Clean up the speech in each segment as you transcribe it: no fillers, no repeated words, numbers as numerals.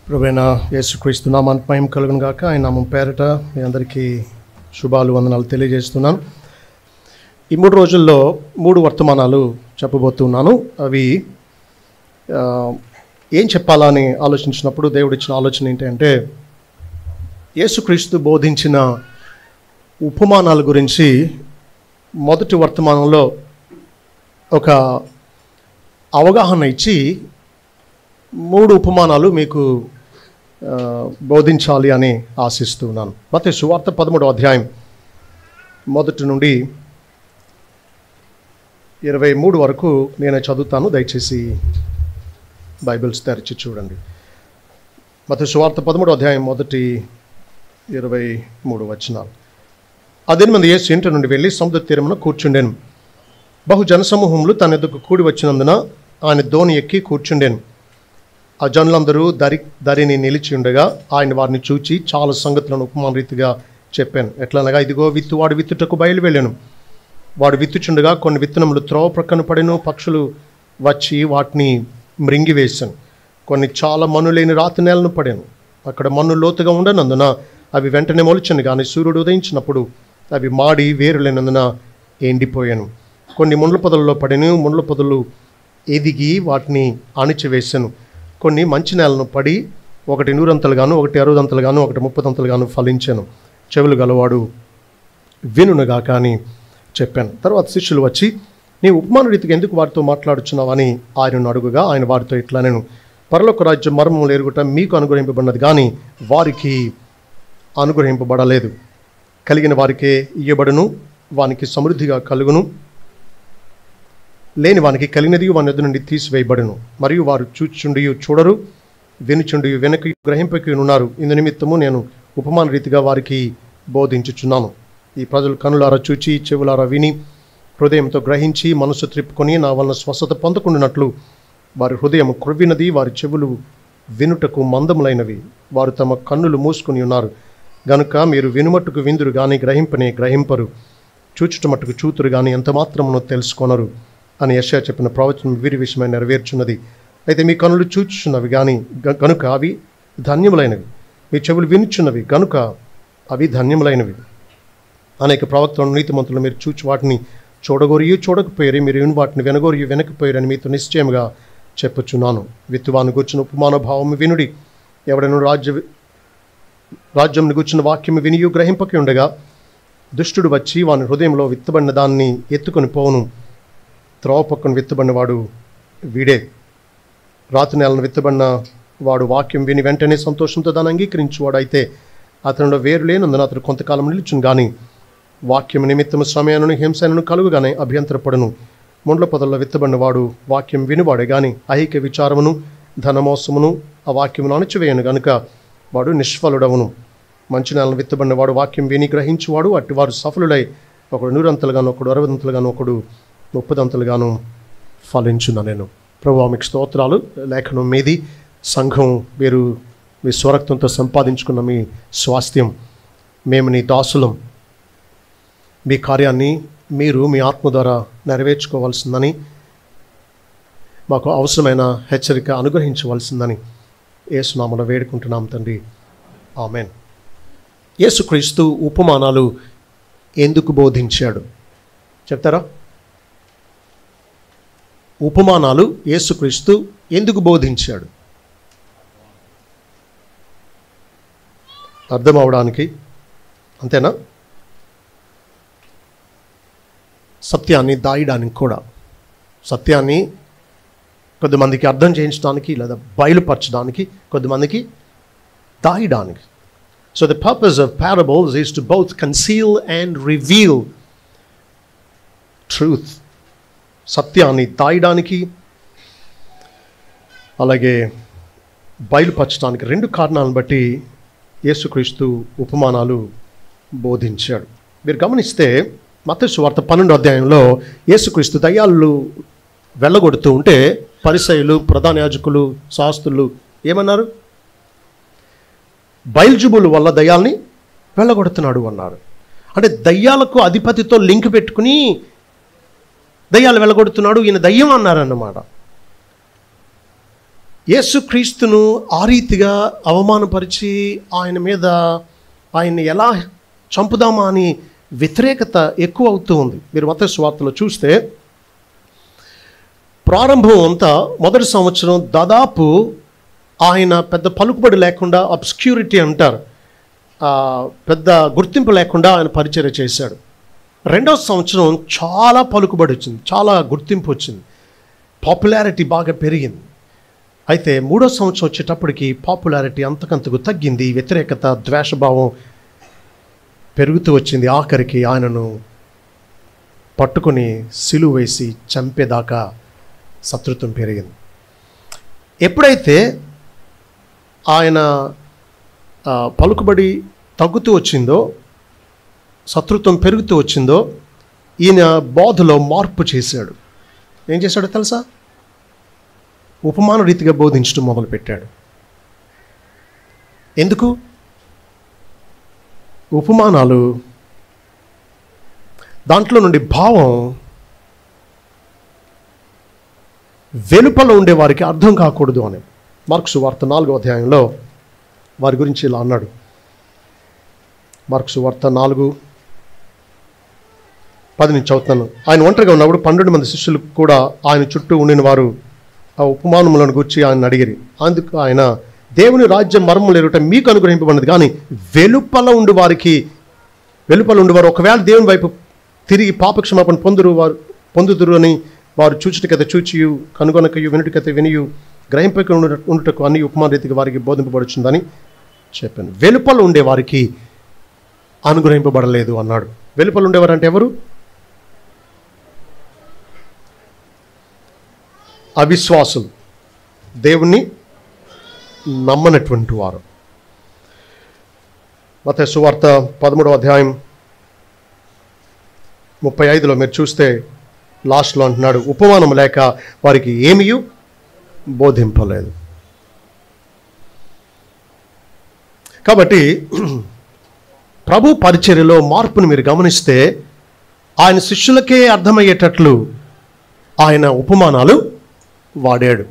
ప్రభువైన యేసుక్రీస్తు నామానికి మహిమ కలుగును గాక. ఆయన నామం పేరట మీ అందరికీ శుభాలు వందనాలు తెలియజేస్తున్నాను. ఈ 3 రోజుల్లో 3 వర్తమానాలు చెప్పబోతున్నాను. అవి ఏం చెప్పాలని ఆలోచించినప్పుడు దేవుడిచ్చిన ఆలోచన ఏంటంటే, యేసుక్రీస్తు బోధించిన ఉపమానాల గురించి మొదటి వర్తమానంలో ఒక అవగాహన ఇచ్చి 3 ఉపమానాలు మీకు బోధించాలి అని ఆశిస్తున్నాను. మత్తయి సువార్త 13వ అధ్యాయం 1 నుండి 23 వరకు నేను చదువుతాను. దయచేసి బైబిల్స్ తెరిచి చూడండి. మత్తయి సువార్త 13వ అధ్యాయం 1-23 వచనాలు. అదేమంది యేసు ఇంటి నుండి వెళ్ళి సముద్ర తీరమున కూర్చుండెను. బహు జనసమూహములు తన ఎదుకు కూడి వచ్చినందున ఆయన దోణి ఎక్కి కూర్చుండెను. ఆ జనులందరూ దరిని నిలిచి ఉండగా ఆయన వారిని చూచి చాలా సంగతులను ఉపమాన రీతిగా చెప్పాను. ఎట్లనగా, ఇదిగో విత్తువాడు విత్తుటకు బయలు వెళ్ళాను. వాడు విత్తుచుండగా కొన్ని విత్తనములు త్రోవ ప్రక్కన పడెను. పక్షులు వచ్చి వాటిని మృంగివేశాను. కొన్ని చాలా మన్ను లేని రాతి నేలను పడాను. అక్కడ మన్ను లోతుగా ఉండనందున అవి వెంటనే మొలిచాను. కానీ సూర్యుడు ఉదయించినప్పుడు అవి మాడి వేరు లేనందున ఎండిపోయాను. కొన్ని ముండ్ల పొదలలో పడెను. ముండ్ల పొదలు ఎదిగి వాటిని అణిచివేశాను. కొన్ని మంచి నేలను పడి ఒకటి 100 అంతలుగాను, ఒకటి 60 అంతలుగాను, ఒకటి 30 అంతలుగాను ఫలించాను. చెవులు గలవాడు వినునగా కానీ చెప్పాను. తర్వాత శిష్యులు వచ్చి, నీ ఉపమాన రీతిగా ఎందుకు వారితో మాట్లాడుచున్నావని ఆయనను అడుగుగా ఆయన వారితో ఇట్లా, నేను పరలోక రాజ్యం మర్మములు ఎరుగుట మీకు అనుగ్రహింపబడినది కానీ వారికి అనుగ్రహింపబడలేదు. కలిగిన వారికే ఇయ్యబడును, వానికి సమృద్ధిగా కలుగును. లేని వానికి కలిగినది వాని ఎదురు నుండి తీసివేయబడును. మరియు వారు చూచుండి చూడరు, వినుచుండి వెనక గ్రహింపకి ఉన్నారు. ఇందు నిమిత్తము నేను ఉపమాన రీతిగా వారికి బోధించుచున్నాను. ఈ ప్రజలు కనులారా చూచి, చెవులారా విని, హృదయంతో గ్రహించి, మనసు త్రిప్పుకొని నా వలన స్వస్థత పొందకుండానట్లు వారి హృదయం క్రొవ్వినది, వారి చెవులు వినుటకు మందములైనవి, వారు తమ కన్నులు మూసుకొని ఉన్నారు. గనుక మీరు వినుమట్టుకు విందురు కానీ గ్రహింపనే గ్రహింపరు, చూచుట మట్టుకు చూతురు కానీ ఎంత మాత్రమునో తెలుసుకొనరు అని యెషయా చెప్పిన ప్రవచనం వీరి విషయమై నెరవేర్చున్నది. అయితే మీ కనులు చూచుచున్నవి కానీ గనుక అవి ధన్యములైనవి, మీ చెవులు వినుచున్నవి గనుక అవి ధన్యములైనవి. అనేక ప్రవక్తలను నీతిమంతులు మీరు చూచి వాటిని చూడగోరియు చూడకపోయారు, మీరు విని వాటిని వినగోరియు వినకపోయారని మీతో నిశ్చయముగా చెప్పుచున్నాను. విత్తువాను గూర్చిన ఉపమాన భావము వినుడి. ఎవడను రాజ్యంను గూర్చిన వాక్యము వినియు గ్రహింపకి ఉండగా దుష్టుడు వచ్చి వాని హృదయంలో విత్తబడిన దాన్ని ఎత్తుకొని పోవును. త్రోవ పక్కన విత్తబడిన వాడు వీడే. రాతి నేలను విత్తబడిన వాడు వాక్యం విని వెంటనే సంతోషంతో దాన్ని అంగీకరించువాడు. అయితే అతనిలో వేరు లేనందున అతడు కొంతకాలం నిలుచును కానీ వాక్యం నిమిత్తము శ్రమను హింసను కలుగుగానే అభ్యంతరపడును. ముండ్ల పొదల్లో విత్తబడిన వాడు వాక్యం వినివాడే కానీ ఐహిక విచారమును ధనమోసమును ఆ వాక్యమును అణచివేయను గనుక వాడు నిష్ఫలుడవును. మంచి నేలను విత్తబడిన వాడు వాక్యం విని గ్రహించువాడు. అట్టి వారు సఫలుడై ఒకడు 100 అంతలుగాను, ఒకడు 60 అంతలుగాను, ఒకడు 30 అంతలుగాను ఫలించున్న నేను. ప్రభువా మీకు స్తోత్రాలు. లేఖనం మీది, సంఘం మీరు మీ స్వరక్తంతో సంపాదించుకున్న మీ స్వాస్థ్యం, మేము నీ దాసులం. మీ కార్యాన్ని మీరు మీ ఆత్మ ద్వారా నెరవేర్చుకోవాల్సిందని, మాకు అవసరమైన హెచ్చరిక అనుగ్రహించవలసిందని యేసునామములో వేడుకుంటున్నాం తండ్రి. ఆమేన్. యేసుక్రీస్తు ఉపమానాలు ఎందుకు బోధించాడు చెప్తారా? ఉపమానాలు యేసుక్రీస్తు ఎందుకు బోధించాడు? అర్థం అవడానికి, అంతేనా? సత్యాన్ని దాయడానికి కూడా, సత్యాన్ని కొద్దిమందికి అర్థం చేయించడానికి లేదా బయలుపరచడానికి, కొద్దిమందికి దాయడానికి. So the purpose of parables is to both conceal and reveal truth. సత్యాన్ని దాయడానికి అలాగే బయలుపరచడానికి 2 కారణాలను బట్టి యేసుక్రీస్తు ఉపమానాలు బోధించాడు. మీరు గమనిస్తే మత్తయి సువార్త 12వ అధ్యాయంలో యేసుక్రీస్తు దయ్యాలు వెళ్ళగొడుతూ ఉంటే పరిసయ్యులు, ప్రధాన యాజకులు, శాస్త్రులు ఏమన్నారు? బయల్జుబులు వల్ల దయ్యాల్ని వెళ్ళగొడుతున్నాడు అన్నారు. అంటే దయ్యాలకు అధిపతితో లింక్ పెట్టుకుని దయ్యాలు వెళ్ళగొడుతున్నాడు, ఈయన దయ్యం అన్నారన్నమాట. యేసుక్రీస్తును ఆ రీతిగా అవమానపరిచి ఆయన్ని ఎలా చంపుదామా అని వ్యతిరేకత ఎక్కువ అవుతూ ఉంది. మీరు మత్తయి సువార్తలో చూస్తే ప్రారంభం అంతా మొదటి సంవత్సరం దాదాపు ఆయన పెద్ద పలుకుబడి లేకుండా, అబ్స్క్యూరిటీ అంటారు, పెద్ద గుర్తింపు లేకుండా ఆయన పరిచర్య చేశాడు. రెండవ సంవత్సరం చాలా పలుకుబడి వచ్చింది, చాలా గుర్తింపు వచ్చింది, పాపులారిటీ బాగా పెరిగింది. అయితే మూడో సంవత్సరం వచ్చేటప్పటికి పాపులారిటీ అంతకంతకు తగ్గింది, వ్యతిరేకత, ద్వేషభావం పెరుగుతూ వచ్చింది. ఆఖరికి ఆయనను పట్టుకొని సిలువ వేసి చంపేదాకా శత్రుత్వం పెరిగింది. ఎప్పుడైతే ఆయన పలుకుబడి తగ్గుతూ వచ్చిందో, శత్రుత్వం పెరుగుతూ వచ్చిందో, ఈయన బోధలో మార్పు చేశాడు. ఏం చేశాడో తెలుసా? ఉపమాన రీతిగా బోధించడం మొదలుపెట్టాడు. ఎందుకు? ఉపమానాలు దాంట్లో నుండి భావం వెలుపల ఉండే వారికి అర్థం కాకూడదు అని మార్కు సువార్త 4వ అధ్యాయంలో వారి గురించి ఇలా అన్నాడు. మార్కు సువార్త 4:10 నుంచి చదువుతాను. ఆయన ఒంటరిగా ఉన్నప్పుడు 12 మంది శిష్యులు కూడా ఆయన చుట్టూ ఉండిన వారు ఆ ఉపమానములను గురించి ఆయన అడిగిరి. అందుకు ఆయన, దేవుని రాజ్యం మర్మములు ఎరుట మీకు అనుగ్రహింపబడినది, కానీ వెలుపల ఉండివారు ఒకవేళ దేవుని వైపు తిరిగి పాపక్షమాపణ పొందుదురు అని వారు చూచుటకైతే చూచియు, కనుగొనకయు, వినుటకైతే వినియు, గ్రహింపక ఉండుటకు అన్ని ఉపమాన రీతిగా వారికి బోధింపబడుచుందని చెప్పాను. వెలుపల ఉండే వారికి అనుగ్రహింపబడలేదు అన్నాడు. వెలుపల ఉండేవారు అంటే ఎవరు? అవిశ్వాసులు, దేవుణ్ణి నమ్మనటువంటి వారు. మత్తయి సువార్త 13వ అధ్యాయం 35లో మీరు చూస్తే లాస్ట్లో అంటున్నాడు, ఉపమానం లేక వారికి ఏమీ బోధింపలేదు. కాబట్టి ప్రభు పరిచర్యలో మార్పును మీరు గమనిస్తే ఆయన శిష్యులకే అర్థమయ్యేటట్లు ఆయన ఉపమానాలు వాడాడు.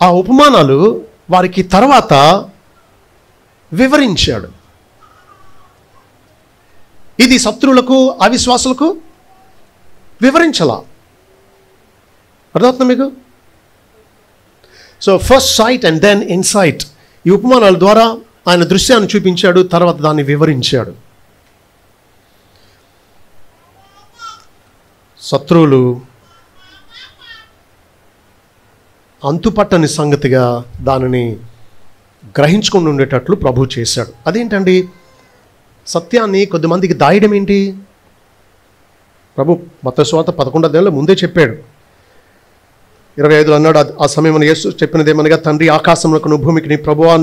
ఆ ఉపమానాలు వారికి తర్వాత వివరించాడు. ఇది శత్రువులకు, అవిశ్వాసులకు వివరించలా. అర్థమవుతుంది మీకు? So first sight and then insight. ఈ ఉపమానాల ద్వారా ఆయన దృశ్యాన్ని చూపించాడు, తర్వాత దాన్ని వివరించాడు. శత్రువులు అంతుపట్టని సంగతిగా దానిని గ్రహించుకొని ఉండేటట్లు ప్రభు చేశాడు. అదేంటండి? సత్యాన్ని కొద్దిమందికి దాయడం ఏంటి? ప్రభు మత్తయి సువార్త 11వ అధ్యాయంలో ముందే చెప్పాడు. 25లో అన్నాడు, ఆ సమయంలో యేసు చెప్పినదేమనగా, తండ్రి, ఆకాశములకును భూమికి నీ ప్రభువా,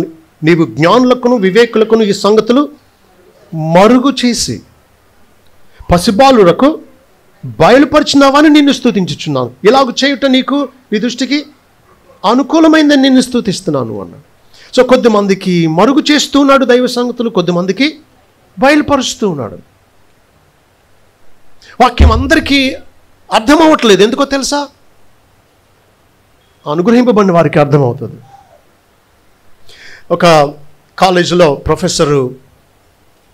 నీవు జ్ఞానులకును వివేకులకును ఈ సంగతులు మరుగు చేసి పసిబాలులకు బయలుపరిచినావని నిన్ను స్తుతించుచున్నాను. ఇలాగ చేయుట నీకు, నీ దృష్టికి అనుకూలమైందని నిన్ను స్తుతిస్తున్నాను అన్నాడు. సో కొద్దిమందికి మరుగు చేస్తూ ఉన్నాడు దైవ సంగతులు, కొద్దిమందికి బయలుపరుస్తూ ఉన్నాడు. వాక్యం అందరికీ అర్థం అవ్వట్లేదు. ఎందుకో తెలుసా? అనుగ్రహింపబడిన వారికి అర్థమవుతుంది. ఒక కాలేజీలో ప్రొఫెసరు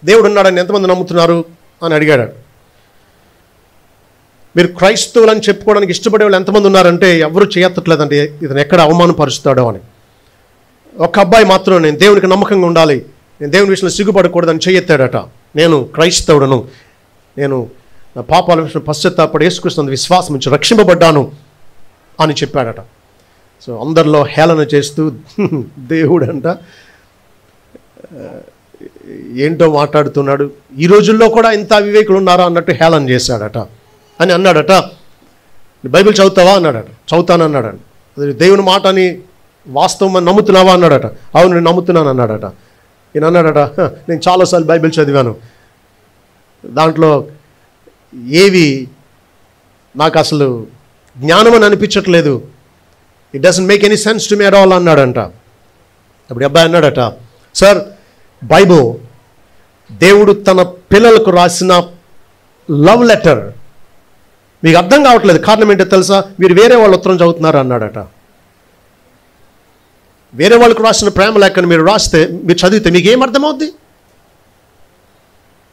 దేవుడు ఉన్నాడని ఎంతమంది నమ్ముతున్నారు అని అడిగాడు. మీరు క్రైస్తవులని చెప్పుకోవడానికి ఇష్టపడే వాళ్ళు ఎంతమంది ఉన్నారంటే ఎవరు చేయట్లేదంటే ఇతను ఎక్కడ అవమానపరుస్తాడో అని. ఒక అబ్బాయి మాత్రం, నేను దేవునికి నమ్మకంగా ఉండాలి, నేను దేవుని విషయంలో సిగ్గుపడకూడదని చేయెత్తాడట. నేను క్రైస్తవుడను, నేను నా పాపాల విషయం పశ్చాత్తాపడి యేసుక్రీస్తు విశ్వాసం నుంచి రక్షింపబడ్డాను అని చెప్పాడట. సో అందరిలో హేళన చేస్తూ దేవుడంట ఏంటో మాట్లాడుతున్నాడు, ఈ రోజుల్లో కూడా ఇంత వివేకులు ఉన్నారా అన్నట్టు హేళన చేశాడట అని అన్నాడట. బైబిల్ చదువుతావా అన్నాడట. చదువుతానన్నాడట. దేవుని మాట అని వాస్తవం నమ్ముతున్నావా అన్నాడట. అవును, నేను నమ్ముతున్నాను అన్నాడట. ఈయన అన్నాడట, నేను చాలాసార్లు బైబిల్ చదివాను, దాంట్లో ఏవి నాకు అసలు జ్ఞానం అని అనిపించట్లేదు, it doesn't make any sense to me at all అన్నాడంట. అప్పుడు అబ్బాయి అన్నాడట, సార్, బైబిల్ దేవుడు తన పిల్లలకు రాసిన లవ్ లెటర్, మీకు అర్థం కావట్లేదు. కారణం ఏంటో తెలుసా? మీరు వేరే వాళ్ళ ఉత్తరం చదువుతున్నారు అన్నాడట. వేరే వాళ్ళకు రాసిన ప్రేమ లేఖను మీరు రాస్తే, మీరు చదివితే మీకు ఏం అర్థమవుద్ది?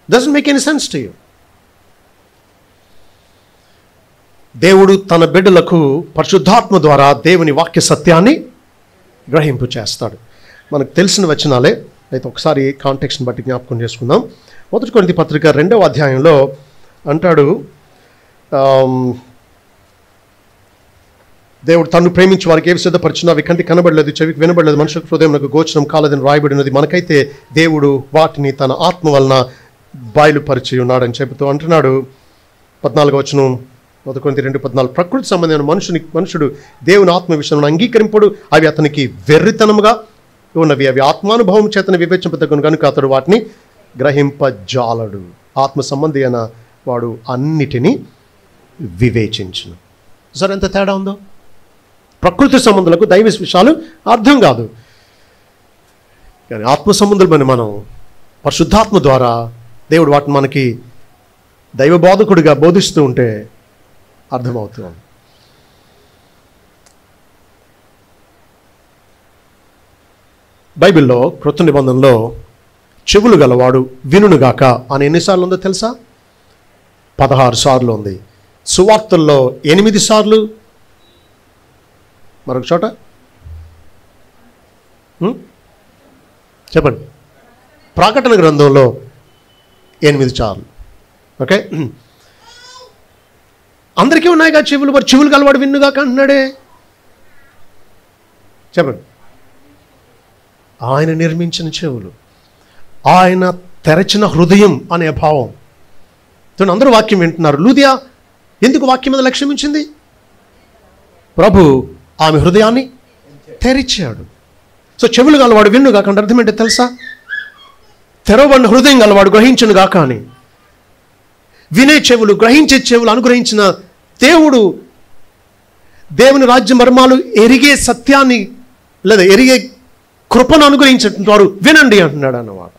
Doesn't make any sense to you. దేవుడు తన బిడ్డలకు పరిశుద్ధాత్మ ద్వారా దేవుని వాక్య సత్యాన్ని గ్రహింపు చేస్తాడు. మనకు తెలిసిన వచనాలే, అయితే ఒకసారి కాంటెక్స్ట్ని బట్టి జ్ఞాపకం చేసుకుందాం. 1 కొరింథీ పత్రిక 2వ అధ్యాయంలో అంటాడు, దేవుడు తన్ను ప్రేమించి వారికి ఏవి సిద్ధపరిచినా అవి కంటికి కనబడలేదు, చెవికి వినబడలేదు, మనుషులకు హృదయంలో గోచరం కాలేదని రాయబడినది. మనకైతే దేవుడు వాటిని తన ఆత్మ వలన బయలుపరిచి ఉన్నాడని చెబుతూ అంటున్నాడు. 14వ వచనం 1 కొరింథీ 2:14, ప్రకృతి సంబంధమైన మనుషుడు దేవుని ఆత్మ విషయంలో అంగీకరింపడు, అవి అతనికి వెర్రితనముగా ఉన్నవి, అవి ఆత్మానుభవం చేతను వివేచింపదగ్గను కనుక అతడు వాటిని గ్రహింపజాలడు. ఆత్మ సంబంధి అయిన వాడు అన్నిటినీ వివేచించును. సరే, ఎంత తేడా ఉందో! ప్రకృతి సంబంధులకు దైవ విషయాలు అర్థం కాదు, కానీ ఆత్మ సంబంధులమైన మనం పరిశుద్ధాత్మ ద్వారా దేవుడు వాటిని మనకి దైవ బోధకుడిగా బోధిస్తూ ఉంటే అర్థమవుతుంది. బైబిల్లో క్రొత్త నిబంధనలో చెవులు గలవాడు వినుగాక అని ఎన్నిసార్లు ఉందో తెలుసా? 16 సార్లు ఉంది. సువార్తల్లో 8 సార్లు, మరొక చోట చెప్పండి, ప్రకటన గ్రంథంలో 8 సార్లు. ఓకే, అందరికీ ఉన్నాయిగా చెవులు, మరి చెవులు గలవాడు విన్నుగాక అంటున్నాడే. చెప్పండి, ఆయన నిర్మించిన చెవులు, ఆయన తెరచిన హృదయం అనే భావం. అందరూ వాక్యం వింటున్నారు. లూదియా ఎందుకు వాక్యం మీద లక్ష్యం ఉంచింది? ప్రభు ఆమె హృదయాన్ని తెరిచాడు. సో చెవులు గలవాడు విన్నుగాక అంటే అర్థం ఏంటో తెలుసా? తెరవబడిన హృదయం గలవాడు గ్రహించును గాక అని. వినే చెవులు, గ్రహించే చెవులు అనుగ్రహించిన దేవుడు దేవుని రాజ్య మర్మాలు ఎరిగే సత్యాన్ని లేదా ఎరిగే కృపను అనుగ్రహించినటువంటి వారు వినండి అంటున్నాడు అన్నమాట.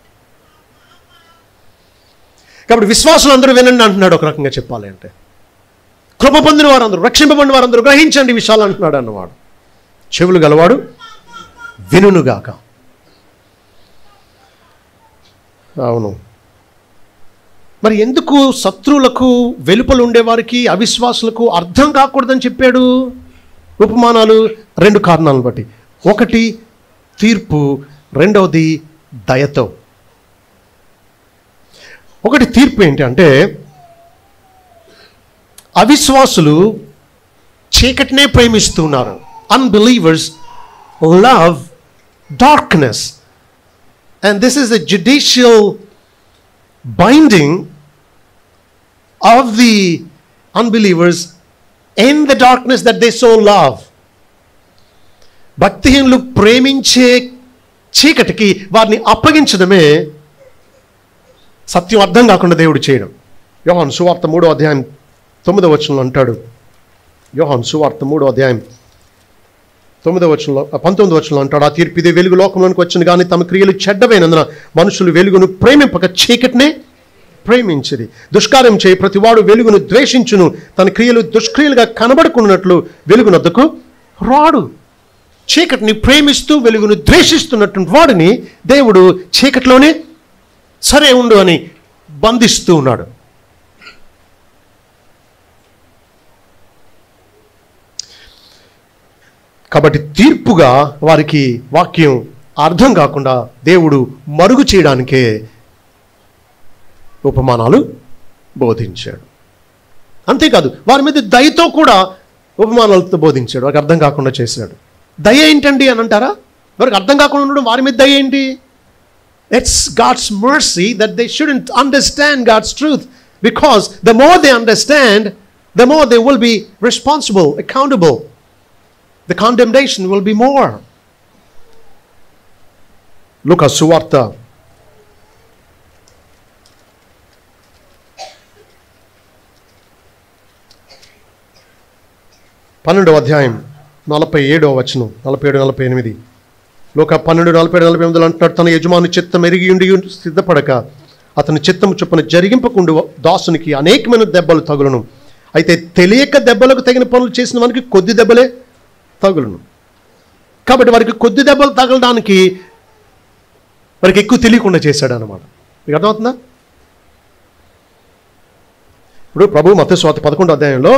కాబట్టి విశ్వాసులు అందరూ వినండి అంటున్నాడు. ఒక రకంగా చెప్పాలి అంటే కృప పొందిన వారందరూ, రక్షింపబడిన వారందరూ గ్రహించండి విషయాలు అంటున్నాడు అన్నవాడు. చెవులు గలవాడు వినుగాక. అవును, మరి ఎందుకు శత్రువులకు, వెలుపల ఉండేవారికి, అవిశ్వాసులకు అర్థం కాకూడదని చెప్పాడు ఉపమానాలు? 2 కారణాలను బట్టి. ఒకటి తీర్పు, రెండవది దయతో. ఒకటి తీర్పు ఏంటి అంటే, అవిశ్వాసులు చీకటినే ప్రేమిస్తున్నారు. Unbelievers love darkness, and this is the judicial binding of the unbelievers in the darkness that they so love. భక్తిహీనులు ప్రేమించే చీకటికి వారిని అప్పగించడమే సత్యం అర్థం కాకుండా దేవుడు చేయడం. యోహాను సువార్త 3వ అధ్యాయం 9వ వచనంలో అంటాడు. యోహాను సువార్త 3వ అధ్యాయం 19వ వచనంలో అంటాడు, ఆ తీర్పు ఇదే, వెలుగు లోకంలోనికి వచ్చింది కానీ తమ క్రియలు చెడ్డమైనందున మనుషులు వెలుగును ప్రేమింపక చీకటినే ప్రేమించిరి. దుష్కార్యం చేయి ప్రతివాడు వెలుగును ద్వేషించును, తన క్రియలు దుష్క్రియలుగా కనబడుకున్నట్లు వెలుగునొద్దకు రాడు. చీకటిని ప్రేమిస్తూ వెలుగును ద్వేషిస్తున్నటువంటి వాడిని దేవుడు చీకటిలోనే సరే ఉండు అని బంధిస్తూ ఉన్నాడు. కాబట్టి తీర్పుగా వారికి వాక్యం అర్థం కాకుండా దేవుడు మరుగు చేయడానికే ఉపమానాలు బోధించాడు. అంతేకాదు, వారి మీద దయతో కూడా ఉపమానాలతో బోధించాడు. వారికి అర్థం కాకుండా చేశాడు. దయ ఏంటండి అని అంటారా? వారికి అర్థం కాకుండా ఉండడం వారి మీద దయ ఏంటి? It's God's mercy that they shouldn't understand God's truth, because the more they understand, the more they will be responsible, accountable. The condemnation will be more. లూకా సువార్త 12వ అధ్యాయం 47వ వచనం, 47-48. లూకా 12:47-48 అంటున్నాడు, తన యజమాని చిత్తం ఎరిగి ఉండి సిద్ధపడక అతని చిత్తము చొప్పున జరిగింపకుండా దాసునికి అనేకమైన దెబ్బలు తగులును. అయితే తెలియక దెబ్బలకు తగిన పనులు చేసిన వానికి కొద్ది దెబ్బలే తగులును. కాబట్టి వారికి కొద్ది దెబ్బలు తగలడానికి వారికి ఎక్కువ తెలియకుండా చేశాడు అన్నమాట. మీకు అర్థమవుతుందా? ఇప్పుడు ప్రభు మత్తయి సువార్త 11వ అధ్యాయంలో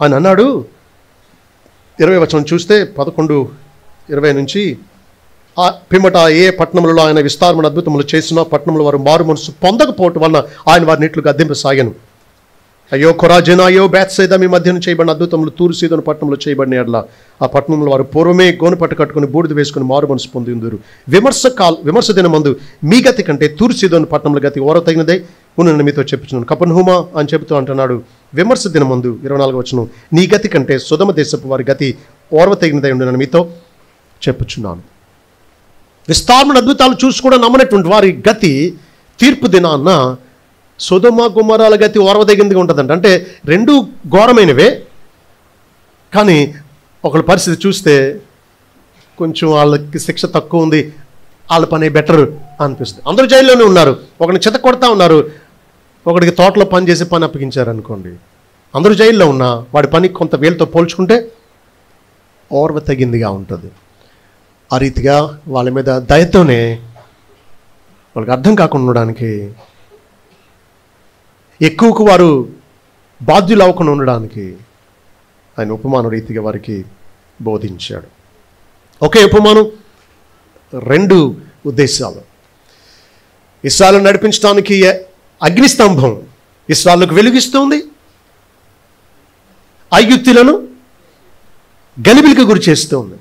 ఆయన అన్నాడు, 20 వచనం చూస్తే 11:20 నుంచి, ఆ పిమ్మట ఏ పట్టణములలో ఆయన విస్తారమైన అద్భుతములు చేసినా పట్టణంలో వారు మారు మనసు పొందకపోవటం వలన ఆయన వారిని ఇట్లు గద్దింపసాగాను. అయ్యో కొరాజెనా, అయ్యో బేత్సైదా, మీ మధ్యన చేయబడిన అద్భుతములు తూరు సీదోను పట్టణంలో చేయబడిన ఎడల ఆ పట్టణంలో వారు పూర్వమే గోను పట్టు కట్టుకుని బూడిద వేసుకుని మారు మనసు పొంది ఉందురు. విమర్శ దినమందు మీ గతి కంటే తూరు సీదోను పట్టణంలో గతి ఓర తగినదే నేను మీతో చెప్పుచున్నాను. కపెర్నహూమా అని చెబుతూ అంటున్నాడు, విమర్శ దినమందు 24వ వచనం, నీ గతి కంటే సొదొమ దేశపు వారి గతి ఓర్వ తగినదై ఉండి నేను మీతో చెప్పుచున్నాను. విస్తారమైన అద్భుతాలు చూసి కూడా నమ్మనటువంటి వారి గతి తీర్పు దినాన్న సొదొమ గుమరాల గతి ఓర్వదగినదిగా ఉంటుందంట. అంటే రెండు ఘోరమైనవే, కానీ ఒకళ్ళ పరిస్థితి చూస్తే కొంచెం వాళ్ళకి శిక్ష తక్కువ ఉంది, వాళ్ళ పని బెటర్ అనిపిస్తుంది. అందరూ జైల్లోనే ఉన్నారు, ఒకరిని చిత కొడతా ఉన్నారు, ఒకడికి తోటలో పని చేసి పని అప్పగించారు అనుకోండి. అందరూ జైల్లో ఉన్నా వాడి పని కొంత వీళ్ళతో పోల్చుకుంటే ఓర్వ తగిందిగా ఉంటుంది. ఆ రీతిగా వాళ్ళ మీద దయతోనే వాళ్ళకి అర్థం కాకుండా ఉండడానికి, ఎక్కువకు వారు బాధ్యులు అవ్వకుండా ఉండడానికి ఆయన ఉపమాన రీతిగా వారికి బోధించాడు. ఒకే ఉపమానం, రెండు ఉద్దేశాలు. ఇశ్రాయేలును నడిపించడానికి అగ్నిస్తంభం ఇశ్రాయేలుకు వెలుగిస్తుంది, ఐగుప్తీయులను గలిబిలికి గురి చేస్తుంది.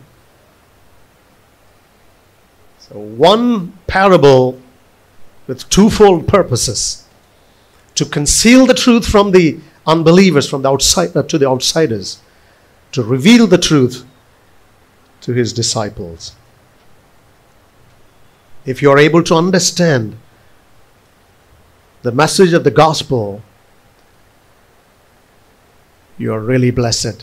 So one parable with twofold purposes: to conceal the truth from the unbelievers, from the outside to the outsiders, to reveal the truth to his disciples. If you are able to understand the message of the gospel, you are really blessed.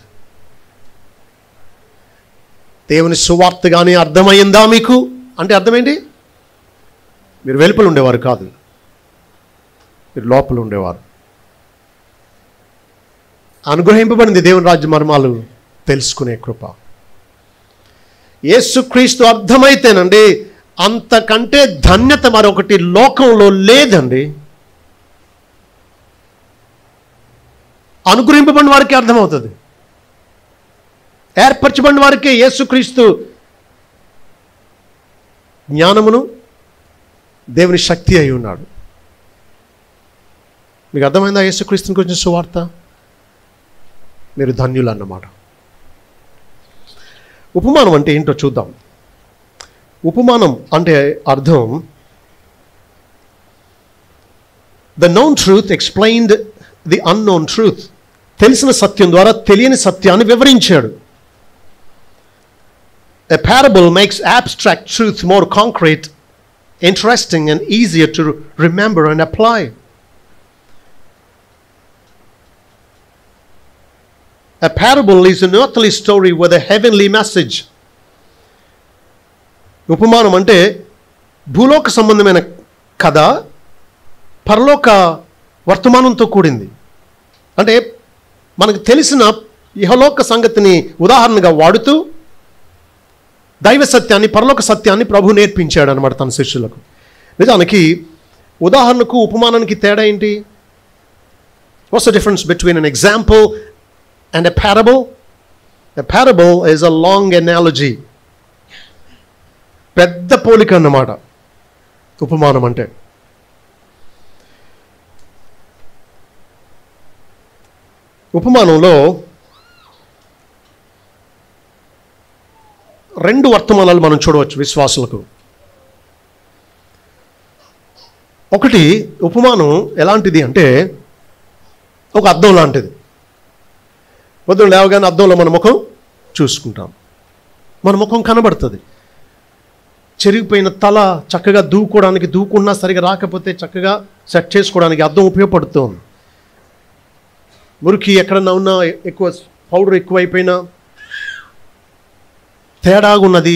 దేవుని సువార్త కానీ అర్థమైందా మీకు అంటే అర్థమేంటి? మీరు వెలుపల ఉండేవారు కాదు, మీరు లోపల ఉండేవారు. అనుగ్రహింపబడింది దేవుని రాజ్య మర్మాలు తెలుసుకునే కృప. యేసుక్రీస్తు అర్థమైతేనండి అంతకంటే ధన్యత మరొకటి లోకంలో లేదండి. అనుగ్రహింపబడిన వారికి అర్థమవుతుంది, ఏర్పరచబడిన వారికి యేసుక్రీస్తు జ్ఞానమును దేవుని శక్తి అయి ఉన్నాడు. మీకు అర్థమైందా యేసుక్రీస్తుని గురించి సువార్త? మీరు ధన్యులు అన్నమాట. ఉపమానం అంటే ఏంటో చూద్దాం. ఉపమానం అంటే అర్థం, the known truth explained the unknown truth. తెలిసిన సత్యం ద్వారా తెలియని సత్యాన్ని వివరించాడు. A parable makes abstract truth more concrete, interesting and easier to remember and apply. A parable is an earthly story with a heavenly message. ఉపమానం అంటే భూలోక సంబంధమైన కథ పరలోక వర్తమానంతో కూడింది. అంటే మనకు తెలిసిన ఇహలోక సంగతిని ఉదాహరణగా వాడుతూ దైవ సత్యాన్ని, పరలోక సత్యాన్ని ప్రభు నేర్పించాడు అనమాట తన శిష్యులకు. నిజానికి ఉదాహరణకు ఉపమానానికి తేడా ఏంటి? What's the difference between an example and a parable? A parable is a long analogy, పెద్ద పోలిక అన్నమాట ఉపమానం అంటే. ఉపమానంలో రెండు వర్తమానాలు మనం చూడవచ్చు విశ్వాసులకు. ఒకటి, ఉపమానం ఎలాంటిది అంటే ఒక అద్దం లాంటిది. పొద్దున లేవగానే అద్దంలో మన ముఖం చూసుకుంటాం, మన ముఖం కనబడుతుంది. చెరిగిపోయిన తల చక్కగా దూకున్నా సరిగా రాకపోతే చక్కగా సెట్ చేసుకోవడానికి అద్దం ఉపయోగపడుతుంది. మురికి ఎక్కడన్నా ఉన్నా, ఎక్కువ పౌడర్ ఎక్కువైపోయినా, తేడాగున్నది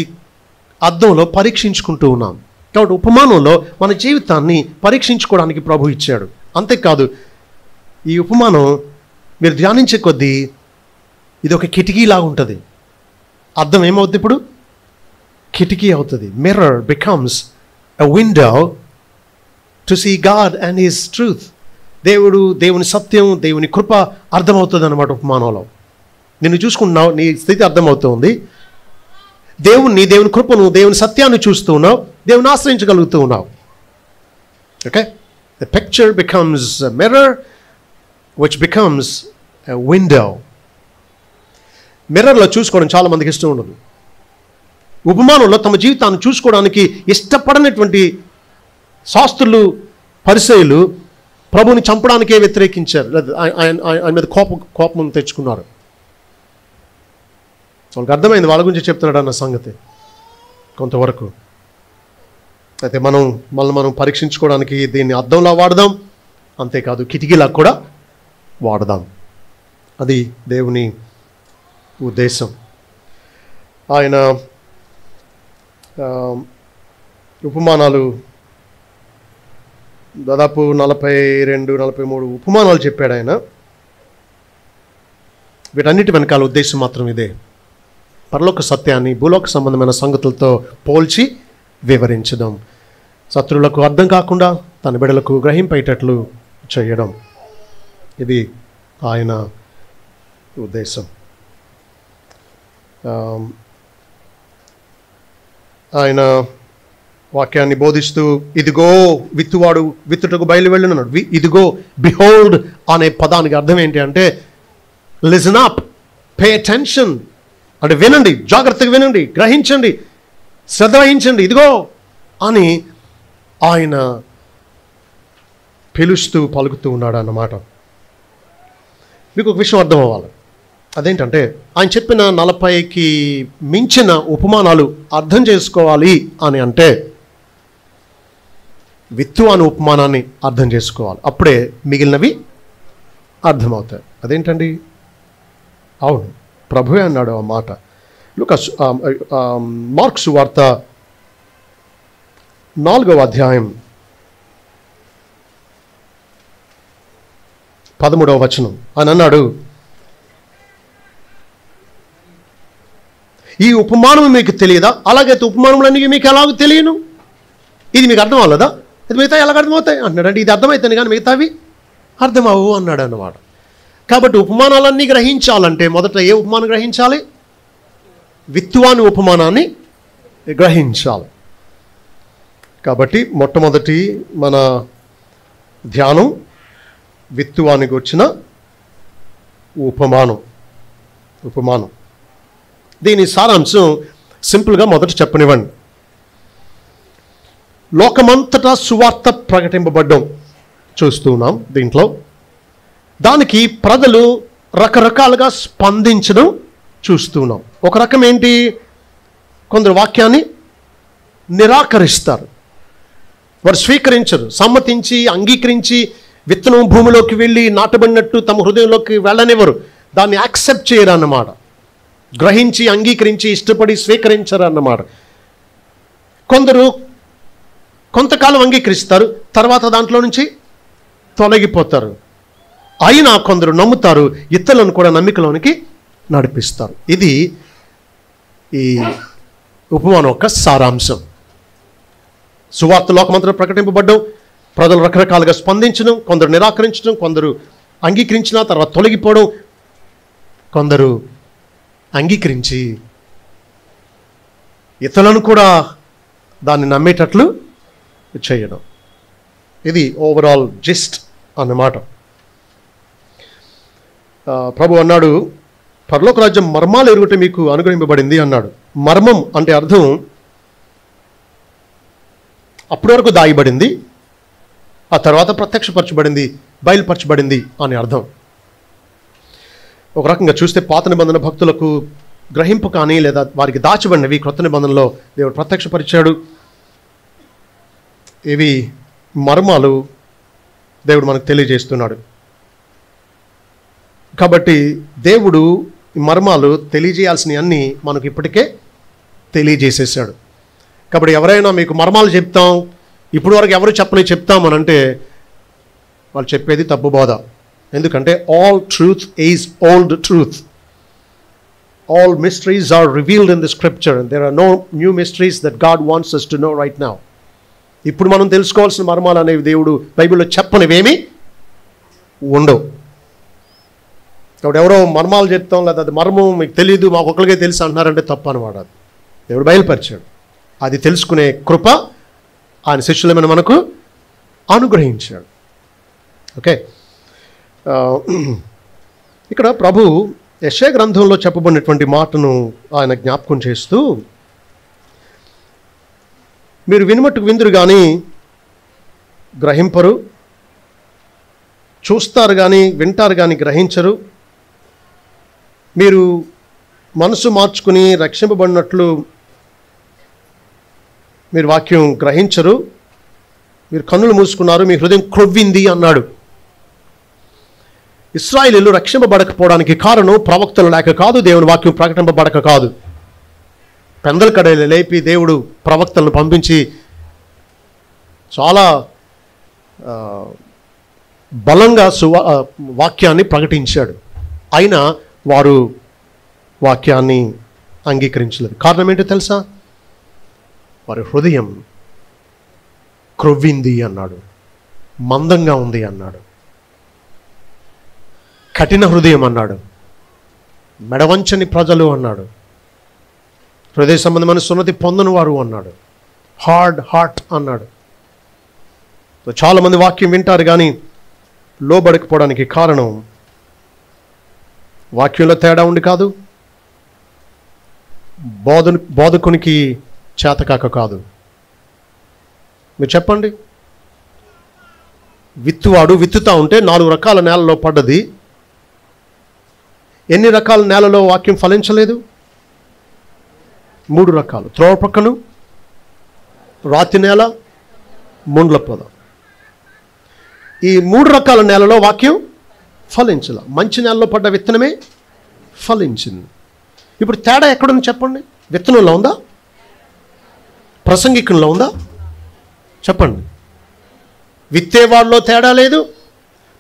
అద్దంలో పరీక్షించుకుంటూ ఉన్నాం. కాబట్టి ఉపమానంలో మన జీవితాన్ని పరీక్షించుకోవడానికి ప్రభు ఇచ్చాడు. అంతేకాదు, ఈ ఉపమానం మీరు ధ్యానించే కొద్దీ ఇది ఒక కిటికీలాగా ఉంటుంది. అద్దం ఏమవుద్ది? ఇప్పుడు కిటికీ అవుతుంది. Mirror becomes a window to see God and his truth. దేవుని సత్యం, దేవుని కృప అర్థమవుతుంది అన్నమాట ఉపమానంలో. నిన్ను చూసుకుంటున్నావు, నీ స్థితి అర్థమవుతుంది. దేవుని కృపను, దేవుని సత్యాన్ని చూస్తూ ఉన్నావు, దేవుని ఆశ్రయించగలుగుతూ ఉన్నావు. Okay, the picture becomes a mirror which becomes a window. మిర్రర్లో చూసుకోవడం చాలా మందికి ఇష్టం ఉండదు. ఉపమానంలో తమ జీవితాన్ని చూసుకోవడానికి ఇష్టపడనటువంటి శాస్త్రులు, పరిసయ్యులు ప్రభుని చంపడానికే వ్యతిరేకించారు, ఆయన మీద కోపం తెచ్చుకున్నారు. వాళ్ళకి అర్థమైంది వాళ్ళ గురించి చెప్తున్నాడు అన్న సంగతి కొంతవరకు. అయితే మనం పరీక్షించుకోవడానికి దీన్ని అద్దంలా వాడదాం, అంతేకాదు కిటికీలా కూడా వాడదాం. అది దేవుని ఉద్దేశం. ఆయన ఉపమానాలు దాదాపు 42-43 ఉపమానాలు చెప్పాడు ఆయన. వీటన్నిటి వెనకాల ఉద్దేశం మాత్రం ఇదే, పరలోక సత్యాన్ని భూలోక సంబంధమైన సంగతులతో పోల్చి వివరించడం, శత్రువులకు అర్థం కాకుండా తన బిడ్డలకు గ్రహింపేటట్లు చేయడం. ఇది ఆయన ఉద్దేశం. ఆయన వాక్యాన్ని బోధిస్తూ ఇదిగో విత్తువాడు విత్తుటకు బయలు వెళ్ళున్నాడు. ఇదిగో, బిహోల్డ్ అనే పదానికి అర్థం ఏంటి అంటే లిజన్ అప్, పే అటెన్షన్, అంటే వినండి, జాగ్రత్తగా వినండి, గ్రహించండి, శ్రద్ధ వహించండి, ఇదిగో అని ఆయన పిలుస్తూ పలుకుతూ ఉన్నాడు అన్నమాట. మీకు ఒక విషయం అర్థం అవ్వాలి. అదేంటంటే ఆయన చెప్పిన 40కి మించిన ఉపమానాలు అర్థం చేసుకోవాలి అని అంటే విత్తు అనే ఉపమానాన్ని అర్థం చేసుకోవాలి. అప్పుడే మిగిలినవి అర్థమవుతాయి. అదేంటండి? అవును, ప్రభువే అన్నాడు ఆ మాట. మార్కు సువార్త 4వ అధ్యాయం 13వ వచనం. ఆయన అన్నాడు, ఈ ఉపమానం మీకు తెలియదా? అలాగైతే ఉపమానములన్నీ మీకు ఎలాగో తెలియను? ఇది మీకు అర్థం అవ్వలేదా? ఇది మిగతా ఎలాగ అర్థమవుతాయి అంటున్నాడు. అంటే ఇది అర్థమవుతాయి కానీ మిగతావి అర్థమవు అన్నాడు అన్నమాట. కాబట్టి ఉపమానాలన్నీ గ్రహించాలంటే మొదట ఏ ఉపమానం గ్రహించాలి? విత్తువాని ఉపమానాన్ని గ్రహించాలి. కాబట్టి మొట్టమొదటి మన ధ్యానం విత్తువానికి వచ్చిన ఉపమానం. దీని సారాంశం సింపుల్గా మొదట చెప్పనివ్వండి. లోకమంతటా సువార్త ప్రకటింపబడ్డం చూస్తున్నాం. దీంట్లో దానికి ప్రజలు రకరకాలుగా స్పందించడం చూస్తున్నాం. ఒక రకం ఏంటి? కొందరు వాక్యాన్ని నిరాకరిస్తారు, వారు స్వీకరించరు, సమ్మతించి అంగీకరించి విత్తనం భూమిలోకి వెళ్ళి నాటబడినట్టు తమ హృదయంలోకి వెళ్ళనివ్వరు, దాన్ని యాక్సెప్ట్ చేయరు అన్నమాట. గ్రహించి అంగీకరించి ఇష్టపడి స్వీకరించరు అన్నమాట. కొందరు కొంతకాలం అంగీకరిస్తారు, తర్వాత దాంట్లో నుంచి తొలగిపోతారు. అయినా కొందరు నమ్ముతారు, ఇతరులను కూడా నమ్మికలోనికి నడిపిస్తారు. ఇది ఈ ఉపమానం యొక్క సారాంశం. సువార్త లోకమంతటా ప్రకటింపబడ్డం, ప్రజలు రకరకాలుగా స్పందించడం, కొందరు నిరాకరించడం, కొందరు అంగీకరించిన తర్వాత తొలగిపోవడం, కొందరు అంగీకరించి ఇతరులను కూడా దాన్ని నమ్మేటట్లు చేయడం. ఇది ఓవరాల్ జిస్ట్ అన్నమాట. ప్రభు అన్నాడు, పరలోక రాజ్యం మర్మాలు ఎరుగుట మీకు అనుగ్రహింపబడింది అన్నాడు. మర్మం అంటే అర్థం అప్పటి వరకు దాయబడింది, ఆ తర్వాత ప్రత్యక్షపరచబడింది, బయలుపరచబడింది అని అర్థం. ఒక రకంగా చూస్తే పాత నిబంధన భక్తులకు గ్రహింపు కానీ లేదా వారికి దాచబడినవి క్రొత్త నిబంధనలో దేవుడు ప్రత్యక్షపరిచాడు. ఇవి మర్మాలు దేవుడు మనకు తెలియజేస్తున్నాడు. కాబట్టి దేవుడు ఈ మర్మాలు తెలియజేయాల్సినవి అన్నీ మనకు ఇప్పటికే తెలియజేసేసాడు. కాబట్టి ఎవరైనా మీకు మర్మాలు చెప్తాం, ఇప్పుడు వరకు ఎవరు చెప్పని చెప్తామని అంటే వాళ్ళు చెప్పేది తప్పు బోధ. ఎందుకంటే all truth is old truth. All mysteries are revealed in the scripture, and there are no new mysteries that God wants us to know right now. ఇప్పుడు మనం తెలుసుకోవాల్సిన మర్మాలు అనేవి దేవుడు బైబిల్లో చెప్పనివేమీ ఉండవు. కాబట్టి ఎవరో మర్మాలు చెప్తాం, లేదా అది మర్మం మీకు తెలియదు, మాకు ఒక్కరికే తెలుసు అంటున్నారంటే తప్పు అనమాట. అది దేవుడు బయలుపరిచాడు. అది తెలుసుకునే కృప ఆయన శిష్యులమైన మనకు అనుగ్రహించాడు. ఓకే, ఇక్కడ ప్రభు యెషయా గ్రంథంలో చెప్పబడినటువంటి మాటను ఆయన జ్ఞాపకం చేస్తూ, మీరు వినుమట్టుకు విందురు కానీ గ్రహింపరు, చూస్తారు కానీ వింటారు కానీ గ్రహించరు, మీరు మనసు మార్చుకుని రక్షింపబడినట్లు మీరు వాక్యం గ్రహించరు, మీరు కన్నులు మూసుకున్నారు, మీ హృదయం క్రొవ్వింది అన్నాడు. ఇశ్రాయేలీయులు రక్షింపబడకపోవడానికి కారణం ప్రవక్తలు లేక కాదు, దేవుని వాక్యం ప్రకటింపబడక కాదు. పెందల కడలు లేపి దేవుడు ప్రవక్తలను పంపించి చాలా బలంగా వాక్యాన్ని ప్రకటించాడు. అయినా వారు వాక్యాన్ని అంగీకరించలేదు. కారణం ఏంటో తెలుసా? వారి హృదయం క్రొవ్వింది అన్నాడు, మందంగా ఉంది అన్నాడు, కఠిన హృదయం అన్నాడు, మెడవంచని ప్రజలు అన్నాడు, హృదయ సంబంధమైన సున్నతి పొందని వారు అన్నాడు, హార్డ్ హార్ట్ అన్నాడు. చాలామంది వాక్యం వింటారు కానీ లోబడకపోవడానికి కారణం వాక్యంలో తేడా ఉండి కాదు, బోధకునికి చేతకాక కాదు. మీరు చెప్పండి, విత్తువాడు విత్తుతా ఉంటే 4 రకాల నేలలో పడ్డది, ఎన్ని రకాల నేలలో వాక్యం ఫలించలేదు? 3 రకాలు. త్రోవ పక్కను, రాతి నేల, ముండ్ల పొద. ఈ 3 రకాల నేలలో వాక్యం ఫలించాల. మంచి నేలలో పడ్డ విత్తనమే ఫలించింది. ఇప్పుడు తేడా ఎక్కడుంది చెప్పండి? విత్తనంలో ఉందా? ప్రసంగికంలో ఉందా? చెప్పండి. విత్తేవాడిలో తేడా లేదు,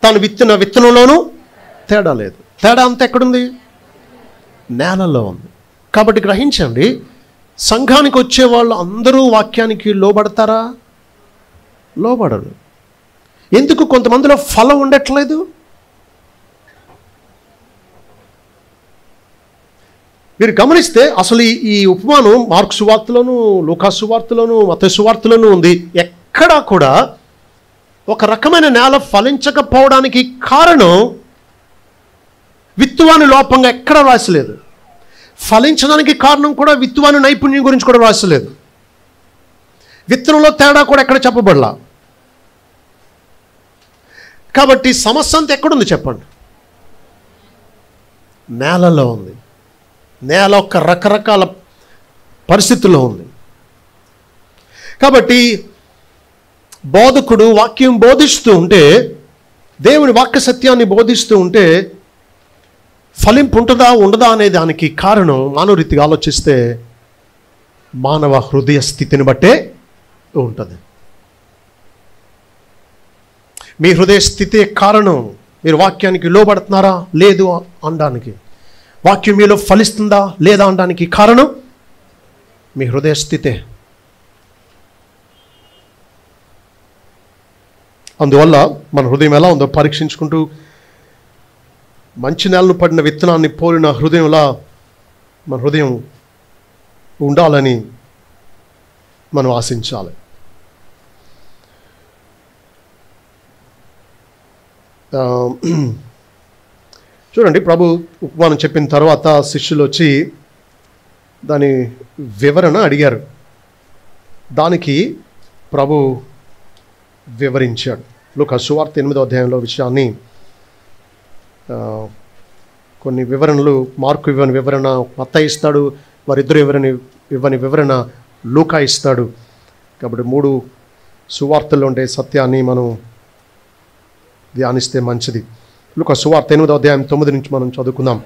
తాను విత్తిన విత్తనంలోనూ తేడా లేదు. తేడా అంతా ఎక్కడుంది? నేలలో ఉంది. కాబట్టి గ్రహించండి, సంఘానికి వచ్చే వాళ్ళు అందరూ వాక్యానికి లోబడతారా? లోబడరు. ఎందుకు? కొంతమందిలో ఫలం ఉండట్లేదు. మీరు గమనిస్తే అసలు ఈ ఉపమానం మార్కు సువార్తలోను, లూకా సువార్తలోను, మత్తయి సువార్తలోను ఉంది. ఎక్కడా కూడా ఒక రకమైన నేల ఫలించకపోవడానికి కారణం విత్తువాని లోపంగా ఎక్కడ రాసలేదు. ఫలించడానికి కారణం కూడా విత్తువాని నైపుణ్యం గురించి కూడా రాసలేదు. విత్తనంలో తేడా కూడా ఎక్కడ చెప్పబడలా. కాబట్టి సమస్య అంతా ఎక్కడుంది చెప్పండి? నేలలో ఉంది. నేల ఒక రకరకాల పరిస్థితుల్లో ఉంది. కాబట్టి బోధకుడు వాక్యం బోధిస్తూ ఉంటే, దేవుని వాక్య సత్యాన్ని బోధిస్తూ ఉంటే ఫలింపు ఉంటుందా ఉండదా అనే దానికి కారణం మానవ రీతిగా ఆలోచిస్తే మానవ హృదయ స్థితిని బట్టే ఉంటుంది. మీ హృదయ స్థితే కారణం మీరు వాక్యానికి లోబడుతున్నారా లేదు అనడానికి, వాక్యం మీలో ఫలిస్తుందా లేదా అనడానికి కారణం మీ హృదయ స్థితే. అందువల్ల మన హృదయం ఎలా ఉందో పరీక్షించుకుంటూ మంచి నేలను పడిన విత్తనాన్ని పోలిన హృదయంలా మన హృదయం ఉండాలని మనం ఆశించాలి. చూడండి, ప్రభు ఉపమానం చెప్పిన తర్వాత శిష్యులు వచ్చి దాని వివరణ అడిగారు. దానికి ప్రభు వివరించాడు. లూకా సువార్త 8వ అధ్యాయంలో విషయాన్ని కొన్ని వివరణలు మార్కు ఇవ్వని వివరణ మత్తయి ఇస్తాడు, వారిద్దరు ఇవ్వని వివరణ లూకా ఇస్తాడు. కాబట్టి 3 సువార్తల్లో ఉండే సత్యాన్ని మనం ధ్యానిస్తే మంచిది. లూకా సువార్త 8వ అధ్యాయం 9 నుంచి మనం చదువుకుందాం.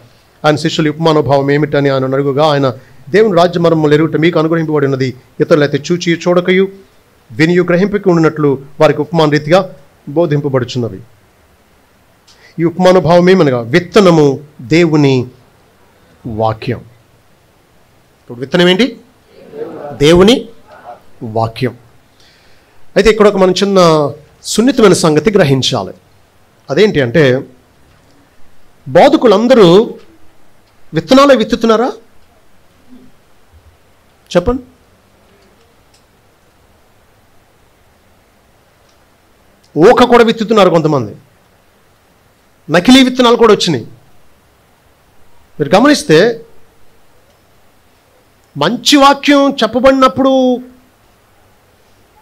ఆయన శిష్యుల ఉపమానోభావం ఏమిటని ఆయన అడుగుగా, ఆయన దేవుని రాజ్య మర్మములు ఎరుగుట మీకు అనుగ్రహింపబడి ఉన్నది, ఇతరులైతే చూచి చూడకయు వినియు గ్రహింపక ఉండినట్లు వారికి ఉపమాన రీతిగా బోధింపబడుచున్నవి. ఈ ఉపమానుభావం ఏమనగా విత్తనము దేవుని వాక్యం. ఇప్పుడు విత్తనం ఏంటి? దేవుని వాక్యం. అయితే ఇక్కడ ఒక మనం చిన్న సున్నితమైన సంగతి గ్రహించాలి. అదేంటి అంటే, బోధకులందరూ విత్తనాలే విత్తుతున్నారా? చెప్పండి. ఊక కూడా విత్తుతున్నారు కొంతమంది. నకిలీ విత్తనాలు కూడా వచ్చినాయి. మీరు గమనిస్తే మంచి వాక్యం చెప్పబడినప్పుడు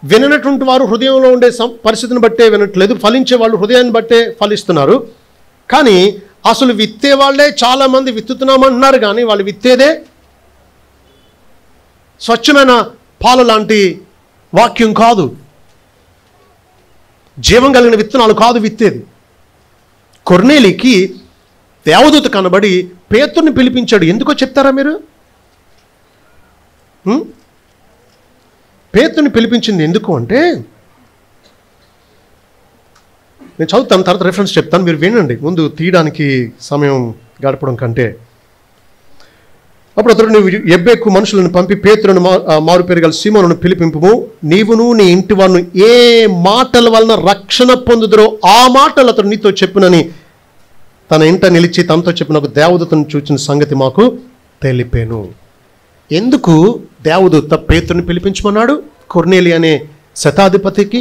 విననటువంటి వారు హృదయంలో ఉండే పరిస్థితిని బట్టే వినట్లేదు, ఫలించే వాళ్ళు హృదయాన్ని బట్టే ఫలిస్తున్నారు. కానీ అసలు విత్తే వాళ్ళే చాలామంది విత్తుతున్నామంటున్నారు, కానీ వాళ్ళు విత్తేదే స్వచ్ఛమైన పాలు లాంటి వాక్యం కాదు, జీవం కలిగిన విత్తనాలు కాదు విత్తేది. కొర్నేలికి దేవదూత కనబడి పేతురుని పిలిపించాడు. ఎందుకో చెప్తారా మీరు? పేతురుని పిలిపించింది ఎందుకు అంటే, నేను చదువుతాను, తర్వాత రెఫరెన్స్ చెప్తాను, మీరు వినండి, ముందు తీయడానికి సమయం గడపడం కంటే. అప్పుడు అతడు, నువ్వు ఎబ్బెక్కు మనుషులను పంపి పేతురును మారు పేరు గల సీమోనును పిలిపింపుము, నీవును నీ ఇంటి వారు ఏ మాటల వలన రక్షణ పొందుదురో ఆ మాటలు అతడు నీతో చెప్పునని తన ఇంట నిలిచి తనతో చెప్పిన ఒక దేవదూతను చూచిన సంగతి మాకు తెలిపాను. ఎందుకు దేవదూత పేతురుని పిలిపించమన్నాడు? కొర్నేలి అనే శతాధిపతికి,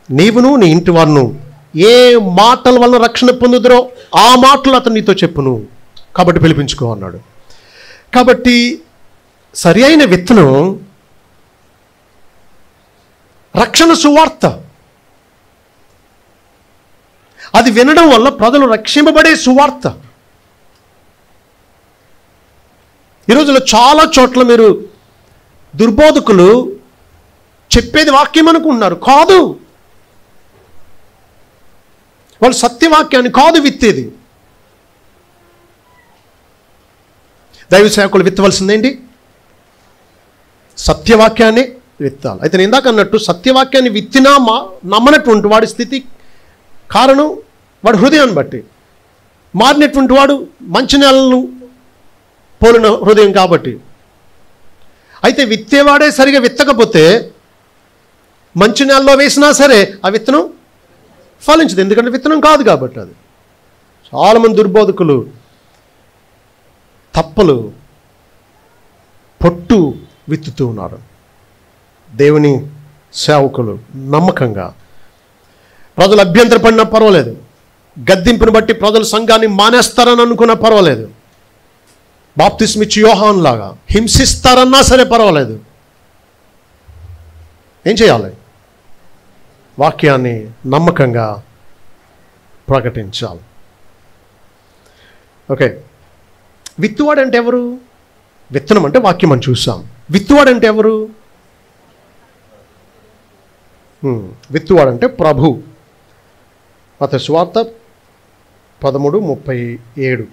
నీవును నీ ఇంటి వారును ఏ మాటల వలన రక్షణ పొందుదురో ఆ మాటలు అతను నీతో చెప్పును, కాబట్టి పిలిపించుకో అన్నాడు. కాబట్టి సరి అయిన విత్తనం రక్షణ సువార్త. అది వినడం వల్ల ప్రజలు రక్షింపబడే సువార్త. ఈ రోజుల్లో చాలా చోట్ల మీరు దుర్బోధకులు చెప్పేది వాక్యం అనుకుంటున్నారు, కాదు. వాళ్ళు సత్యవాక్యాన్ని కాదు విత్తేది. దైవ సేవకులు విత్తవలసిందేంటి? సత్యవాక్యాన్ని విత్తాలి. అయితే నేను ఇందాక అన్నట్టు సత్యవాక్యాన్ని విత్తినా నమ్మనటువంటి వాడి స్థితి కారణం వాడి హృదయాన్ని బట్టి. మారినటువంటి వాడు మంచి నేలను పోలిన హృదయం కాబట్టి. అయితే విత్తేవాడే సరిగా విత్తకపోతే మంచి నేలలో వేసినా సరే ఆ విత్తనం ఫలించదు, ఎందుకంటే విత్తనం కాదు కాబట్టి. అది చాలామంది దుర్బోధకులు తప్పలు పొట్టు విత్తుతూ ఉన్నారు. దేవుని సేవకులు నమ్మకంగా, ప్రజలు అభ్యంతరపడినా పర్వాలేదు, గద్దింపుని బట్టి ప్రజలు సంఘాన్ని మానేస్తారని అనుకున్నా పర్వాలేదు, బాప్తిస్మిచ్చి యోహాన్ లాగా హింసిస్తారన్నా సరే పర్వాలేదు, ఏం చేయాలి? వాక్యాన్ని నమ్మకంగా ప్రకటించాలి. ఓకే, విత్తువాడంటే ఎవరు? విత్తనం అంటే వాక్యం అని చూసాం. విత్తువాడంటే ఎవరు? విత్తువాడంటే ప్రభు. మత్తయి సువార్త 13:37.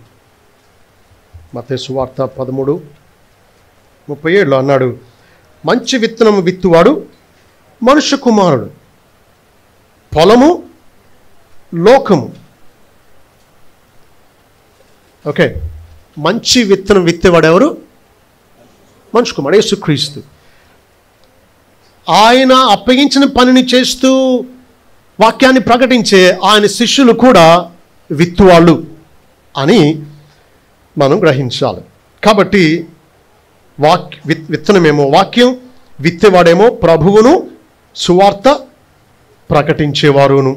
మత్తయి సువార్త 13:37 అన్నాడు, మంచి విత్తనం విత్తువాడు మనుష్య కుమారుడు, పొలము లోకము. ఓకే, మంచి విత్తనం విత్తేవాడు ఎవరు? మనుష్య కుమారుడు, యేసుక్రీస్తు. ఆయన అప్పగించిన పనిని చేస్తూ వాక్యాన్ని ప్రకటించే ఆయన శిష్యులు కూడా విత్తువాళ్ళు అని మనం గ్రహించాలి. కాబట్టి విత్తనమేమో వాక్యం, విత్తేవాడేమో ప్రభువును, సువార్త ప్రకటించేవారును.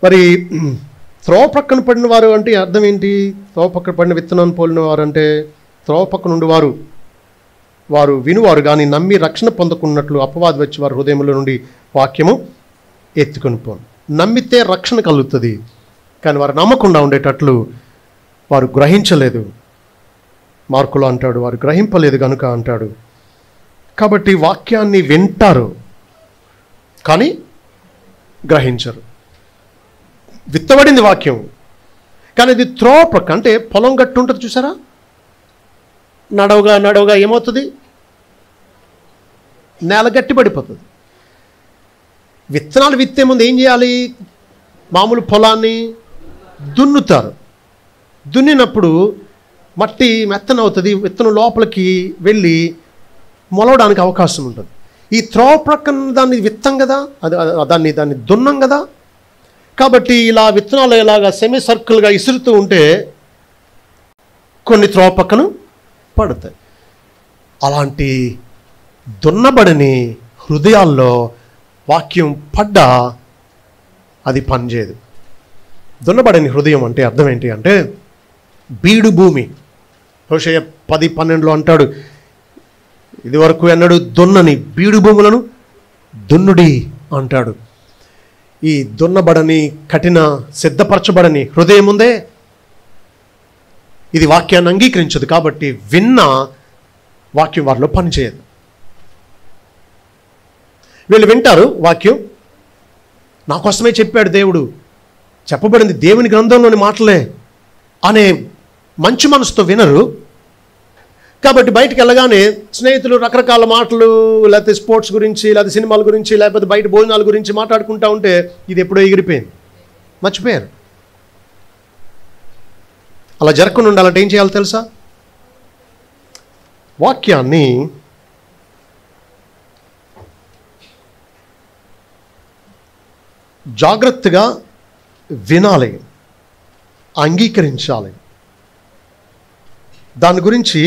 మరి త్రోవ పక్కన పడిన వారు అంటే అర్థం ఏంటి? త్రోవ పక్కన పడిన విత్తనాన్ని పోలిన వారు అంటే త్రోవ పక్కన ఉండేవారు, వారు వినువారు కానీ నమ్మి రక్షణ పొందకున్నట్లు అపవాది వచ్చి వారి హృదయంలో నుండి వాక్యము ఎత్తుకొని పోను. నమ్మితే రక్షణ కలుగుతుంది, కానీ వారు నమ్మకుండా ఉండేటట్లు వారు గ్రహించలేదు. మార్కులో అంటాడు, వారు గ్రహింపలేదు కనుక అంటాడు. కాబట్టి వాక్యాన్ని వింటారు కానీ గ్రహించరు. విత్తబడింది వాక్యం, కానీ అది త్రోవ ప్రక్క, అంటే పొలం గట్టు ఉంటుంది చూసారా, నడవగా ఏమవుతుంది? నేల గట్టి పడిపోతుంది. విత్తనాలు విత్తే ముందు ఏం చేయాలి? మామూలు పొలాన్ని దున్నుతారు. దున్నినప్పుడు మట్టి మెత్తనవుతుంది, విత్తనం లోపలికి వెళ్ళి మొలవడానికి అవకాశం ఉంటుంది. ఈ త్రోవ ప్రక్కన దాన్ని విత్తం కదా, దాన్ని దున్నం కదా. కాబట్టి ఇలా విత్తనాలు ఇలాగా సెమీ సర్కిల్గా ఇసురుతూ ఉంటే కొన్ని త్రోవ పక్కన పడతాయి. అలాంటి దున్నబడని హృదయాల్లో వాక్యం పడ్డా అది పనిచేయదు. దున్నబడని హృదయం అంటే అర్థం ఏంటి అంటే బీడు భూమి. హోషేయ 10:12 అంటాడు, ఇదివరకు ఎన్నడు దున్నని బీడు భూములను దున్నుడి అంటాడు. ఈ దున్నబడని కఠిన సిద్ధపరచబడని హృదయం ఉందే, ఇది వాక్యాన్ని అంగీకరించదు. కాబట్టి విన్న వాక్యం వారిలో పనిచేయదు. వీళ్ళు వింటారు వాక్యం, నా కోసమే చెప్పాడు దేవుడు, చెప్పబడింది దేవుని గ్రంథంలోని మాటలే అనే మంచి మనసుతో వినరు. కాబట్టి బయటికి వెళ్ళగానే స్నేహితులు రకరకాల మాటలు, లేకపోతే స్పోర్ట్స్ గురించి, లేకపోతే సినిమాల గురించి, లేకపోతే బయట భోజనాల గురించి మాట్లాడుకుంటూ ఉంటే ఇది ఎప్పుడో ఎగిరిపోయింది, మర్చిపోయారు. అలా జరగకుండా ఉండాలంటే ఏం చేయాలో తెలుసా? వాక్యాన్ని జాగ్రత్తగా వినాలి, అంగీకరించాలి, దాని గురించి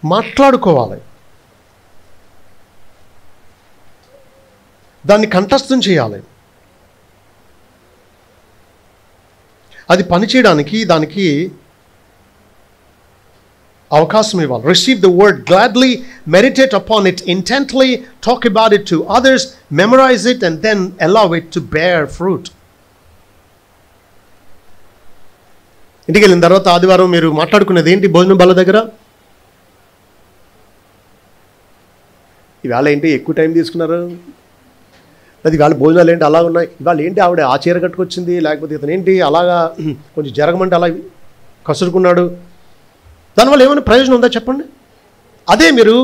మాట్లాడుకోవాలి, దాన్ని కంఠస్థం చేయాలి. అది పనిచేయడానికి దానికి అవకాశం ఇవ్వాలి. Receive the word gladly, meditate upon it intently, talk about it to others, memorise it and then allow it to bear fruit. ఇంటికి వెళ్ళిన తర్వాత ఆదివారం మీరు మాట్లాడుకునేది ఏంటి? భోజనం బల్ల దగ్గర ఇవాళ ఏంటి ఎక్కువ టైం తీసుకున్నారు, అది ఇవాళ భోజనాలు ఏంటి అలా ఉన్నాయి, ఇవాళ ఏంటి ఆవిడ ఆ చీర కట్టుకొచ్చింది, లేకపోతే ఇతను ఏంటి అలాగా కొంచెం జరగమంటే అలా కసురుకున్నాడు, దానివల్ల ఏమైనా ప్రయోజనం ఉందా చెప్పండి? అదే మీరు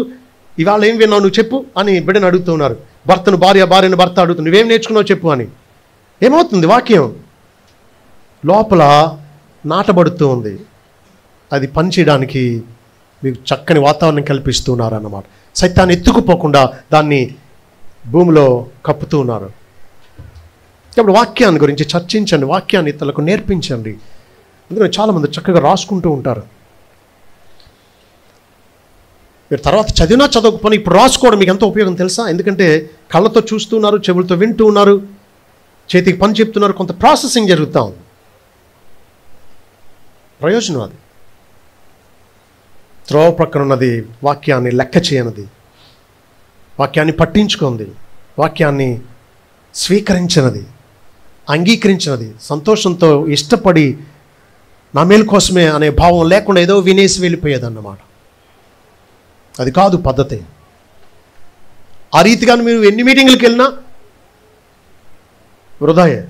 ఇవాళ ఏం విన్నావు నువ్వు చెప్పు అని బిడ్డను అడుగుతున్నారు. భర్తను భార్య, భార్యను భర్త అడుగుతుంది, నువ్వేం నేర్చుకున్నావు చెప్పు అని. ఏమవుతుంది? వాక్యం లోపల నాటబడుతూ ఉంది. అది పనిచేయడానికి మీకు చక్కని వాతావరణం కల్పిస్తున్నారు అన్నమాట. సైతాన్ని ఎత్తుకుపోకుండా దాన్ని భూమిలో కప్పుతూ ఉన్నారు. కాబట్టి వాక్యాన్ని గురించి చర్చించండి, వాక్యాన్ని ఇతరులకు నేర్పించండి. ఎందుకంటే చాలామంది చక్కగా రాసుకుంటూ ఉంటారు. మీరు తర్వాత చదివినా చదవకపోయినా ఇప్పుడు రాసుకోవడం మీకు ఎంతో ఉపయోగం తెలుసా? ఎందుకంటే కళ్ళతో చూస్తున్నారు, చెవులతో వింటూ ఉన్నారు, చేతికి పని చెప్తున్నారు, కొంత ప్రాసెసింగ్ జరుగుతూ ఉంది. ప్రయోజనం అది. త్రోవ ప్రక్కన ఉన్నది వాక్యాన్ని లెక్క చేయనది, వాక్యాన్ని పట్టించుకుంది, వాక్యాన్ని స్వీకరించినది, అంగీకరించినది, సంతోషంతో ఇష్టపడి నా మేలు కోసమే అనే భావం లేకుండా ఏదో వినేసి వెళ్ళిపోయేది అన్నమాట. అది కాదు పద్ధతి. ఆ రీతిగా మీరు ఎన్ని మీటింగ్లకు వెళ్ళినా వృధాయే.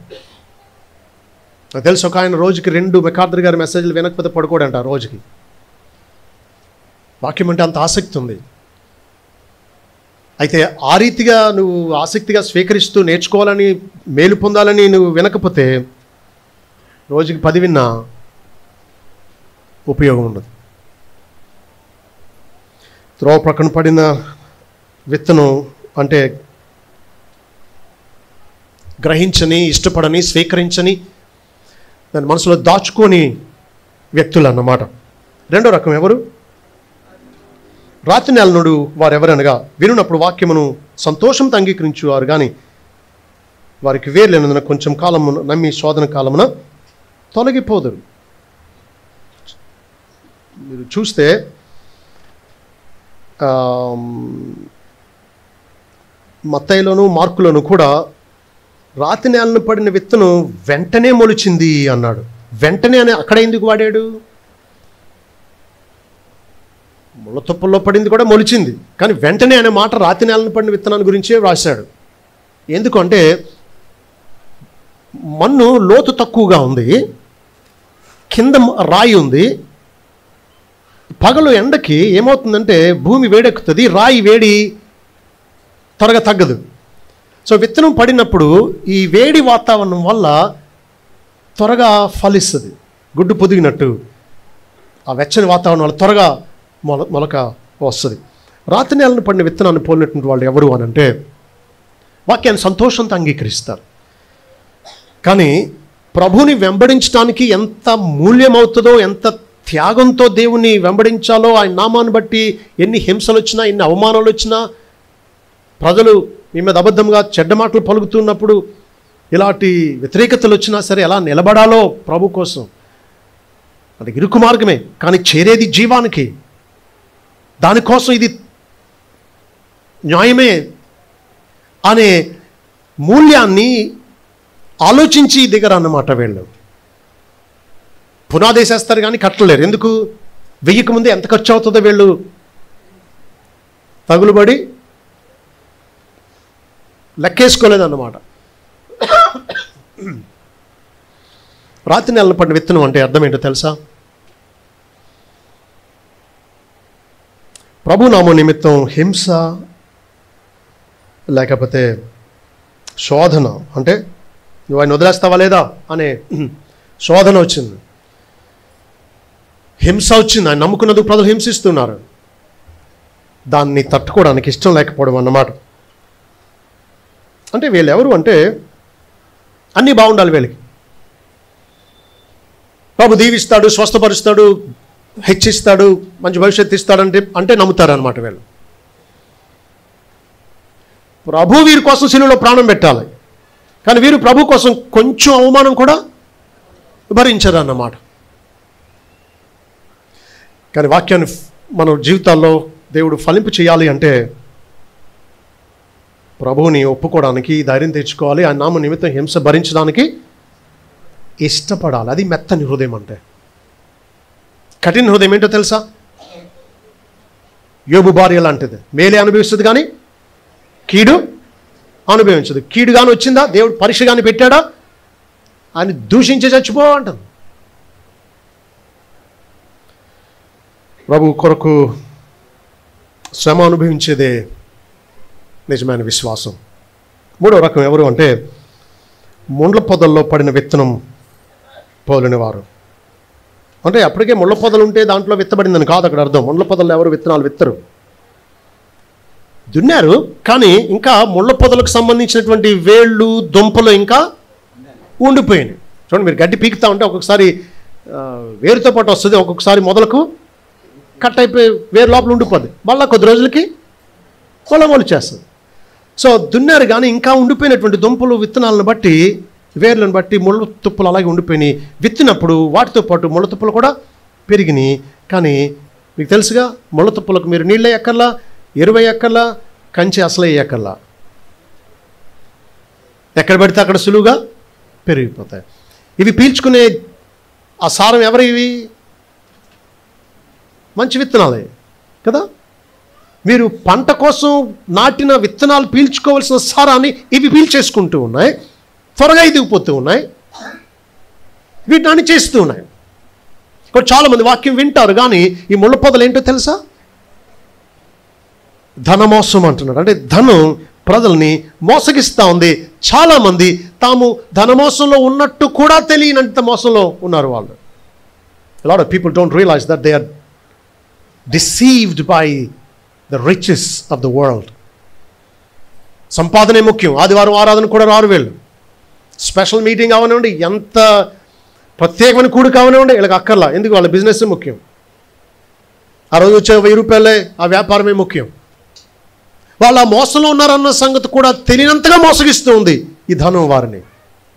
నాకు తెలుసు ఒక ఆయన రోజుకి 2 మెకార్థర్ గారి మెసేజ్లు వినకపోతే పడుకోడంట రోజుకి. వాక్యం అంటే అంత ఆసక్తి ఉంది. అయితే ఆ రీతిగా నువ్వు ఆసక్తిగా స్వీకరిస్తూ నేర్చుకోవాలని, మేలు పొందాలని నువ్వు వినకపోతే రోజుకి 10 విన్నా ఉపయోగం ఉండదు. త్రోవ ప్రక్కన పడిన విత్తనం అంటే గ్రహించని, ఇష్టపడని, స్వీకరించని, దాని మనసులో దాచుకొని వ్యక్తులు అన్నమాట. రెండో రకం ఎవరు? రాతి నెలనుడు వారెవరనగా వినున్నప్పుడు వాక్యమును సంతోషంతో అంగీకరించువారు కానీ వారికి వేర్లేనందున కొంచెం కాలము నమ్మి శోధన కాలమున తొలగిపోదురు. మీరు చూస్తే మత్తయిలోను మార్కులోను కూడా రాతి నేలను పడిన విత్తనం వెంటనే మొలిచింది అన్నాడు. వెంటనే అని అక్కడ ఎందుకు వాడాడు? ముళ్ళతుప్పల్లో పడింది కూడా మొలిచింది, కానీ వెంటనే అనే మాట రాతి నేలను పడిన విత్తనాన్ని గురించే వ్రాశాడు. ఎందుకంటే మన్ను లోతు తక్కువగా ఉంది, కింద రాయి ఉంది. పగలు ఎండకి ఏమవుతుందంటే భూమి వేడెక్కుతుంది, రాయి వేడి త్వరగా తగ్గదు. సో విత్తనం పడినప్పుడు ఈ వేడి వాతావరణం వల్ల త్వరగా ఫలిస్తుంది. గుడ్డు పొదిగినట్టు ఆ వెచ్చని వాతావరణం వల్ల త్వరగా మొలక వస్తుంది. రాతి నేలను పడిన విత్తనాన్ని పోలినటువంటి వాళ్ళు ఎవరు అని అంటే వాక్యాన్ని సంతోషంతో అంగీకరిస్తారు. కానీ ప్రభుని వెంబడించడానికి ఎంత మూల్యమవుతుందో, ఎంత త్యాగంతో దేవుని వెంబడించాలో, ఆయన నామాన్ని బట్టి ఎన్ని హింసలు వచ్చినా, ఎన్ని అవమానాలు వచ్చినా, ప్రజలు మీ మీద అబద్ధంగా చెడ్డ మాటలు పలుకుతున్నప్పుడు, ఇలాంటి వ్యతిరేకతలు వచ్చినా సరే ఎలా నిలబడాలో ప్రభు కోసం, అది ఇరుకు మార్గమే కానీ చేరేది జీవానికి. దానికోసం ఇది న్యాయమే అనే మూల్యాన్ని ఆలోచించి దిగరు అన్నమాట. వీళ్ళు పునాదేసేస్తారు కానీ కట్టలేరు. ఎందుకు? వెయ్యకు ముందే ఎంత ఖర్చు అవుతుందో వీళ్ళు తగులుబడి లెక్కేసుకోలేదన్నమాట. రాతి నెలలు పడిన విత్తనం అంటే అర్థం ఏంటో తెలుసా? ప్రభునామం నిమిత్తం హింస లేకపోతే శోధన, అంటే నువ్వు ఆయన వదిలేస్తావా లేదా అనే శోధన వచ్చింది, హింస వచ్చింది. ఆయన నమ్ముకున్నందుకు ప్రజలు హింసిస్తున్నారు. దాన్ని తట్టుకోవడానికి ఇష్టం లేకపోవడం అన్నమాట. అంటే వీళ్ళు ఎవరు అంటే అన్నీ బాగుండాలి వీళ్ళకి. ప్రభు దీవిస్తాడు, స్వస్థపరుస్తాడు, హెచ్చిస్తాడు, మంచి భవిష్యత్తు ఇస్తాడంటే నమ్ముతారు అన్నమాట వీళ్ళు. ప్రభు వీరి కోసం సిలువలో ప్రాణం పెట్టాలి, కానీ వీరు ప్రభు కోసం కొంచెం అవమానం కూడా భరించరు అన్నమాట. కానీ వాక్యాన్ని మన జీవితాల్లో దేవుడు ఫలింపు చేయాలి అంటే ప్రభువుని ఒప్పుకోవడానికి ధైర్యం తెచ్చుకోవాలి. ఆ నామ నిమిత్తం హింస భరించడానికి ఇష్టపడాలి. అది మెత్తని హృదయం. అంటే కఠిన హృదయం ఏంటో తెలుసా? యోబు భార్య లాంటిది. మేలే అనుభవిస్తుంది కానీ కీడు అనుభవించదు. కీడు కానీ వచ్చిందా, దేవుడు పరీక్ష కానీ పెట్టాడా, అని దూషించి చచ్చిపో అంటుంది. ప్రభు కొరకు శ్రమ అనుభవించేదే నిజమైన విశ్వాసం. మూడో రకం ఎవరు అంటే ముండ్ల పొదల్లో పడిన విత్తనం పోలిన వారు. అంటే అప్పటికే ముళ్ళ పొదలు ఉంటే దాంట్లో విత్తబడిందని కాదు అక్కడ అర్థం. ముళ్ళ పొదల్లో ఎవరు విత్తనాలు విత్తరు. దున్నారు కానీ ఇంకా ముళ్ళ పొదలకు సంబంధించినటువంటి వేళ్ళు దుంపలు ఇంకా ఉండిపోయినాయి. చూడండి, మీరు గడ్డి పీకుతా ఉంటే ఒక్కొక్కసారి వేరుతో పాటు వస్తుంది, ఒక్కొక్కసారి మొదలకు కట్ అయిపోయి వేరు లోపల ఉండిపోద్ది, మళ్ళీ కొద్ది రోజులకి మొల చేస్తుంది. సో దున్నారు కానీ ఇంకా ఉండిపోయినటువంటి దుంపలు విత్తనాలను బట్టి, వేర్లను బట్టి ముళ్ళ తుప్పలు అలాగే ఉండిపోయినాయి. విత్తినప్పుడు వాటితో పాటు ముళ్ళ తుప్పలు కూడా పెరిగినాయి. కానీ మీకు తెలుసుగా, ముళ్ళ తుప్పలకు మీరు నీళ్ళు వేయక్కర్లా, ఎరువు వేయక్కర్లా, కంచి అసలు వేయక్కర్లా, ఎక్కడ పెడితే అక్కడ సులువుగా పెరిగిపోతాయి. ఇవి పీల్చుకునే ఆ సారం ఎవరు? ఇవి మంచి విత్తనాలే కదా. మీరు పంట కోసం నాటిన విత్తనాలు పీల్చుకోవాల్సిన సారాన్ని ఇవి పీల్చేసుకుంటూ ఉన్నాయి, త్వరగా ఎదిగిపోతూ ఉన్నాయి, వీటిని చేస్తూ ఉన్నాయి. ఇప్పుడు చాలామంది వాక్యం వింటారు కానీ ఈ ముళ్ళ పొదలు ఏంటో తెలుసా? ధనమోసం అంటున్నారు. అంటే ధనం ప్రజల్ని మోసగిస్తూ ఉంది. చాలామంది తాము ధనమోసంలో ఉన్నట్టు కూడా తెలియనంత మోసంలో ఉన్నారు వాళ్ళు. A lot of people don't realize that they are deceived by the riches of the world. సంపాదనే ముఖ్యం. ఆదివారం ఆరాధన కూడా రారు వీళ్ళు. స్పెషల్ మీటింగ్ అవనివ్వండి, ఎంత ప్రత్యేకమైన కూడి కావనివ్వండి, వీళ్ళకి అక్కర్లా. ఎందుకు? వాళ్ళ బిజినెస్ ముఖ్యం. ఆ రోజు వచ్చే 1000 రూపాయలే ఆ వ్యాపారమే ముఖ్యం. వాళ్ళు ఆ మోసంలో ఉన్నారన్న సంగతి కూడా తెలియనంతగా మోసగిస్తూ ఉంది ఈ ధనం వారిని.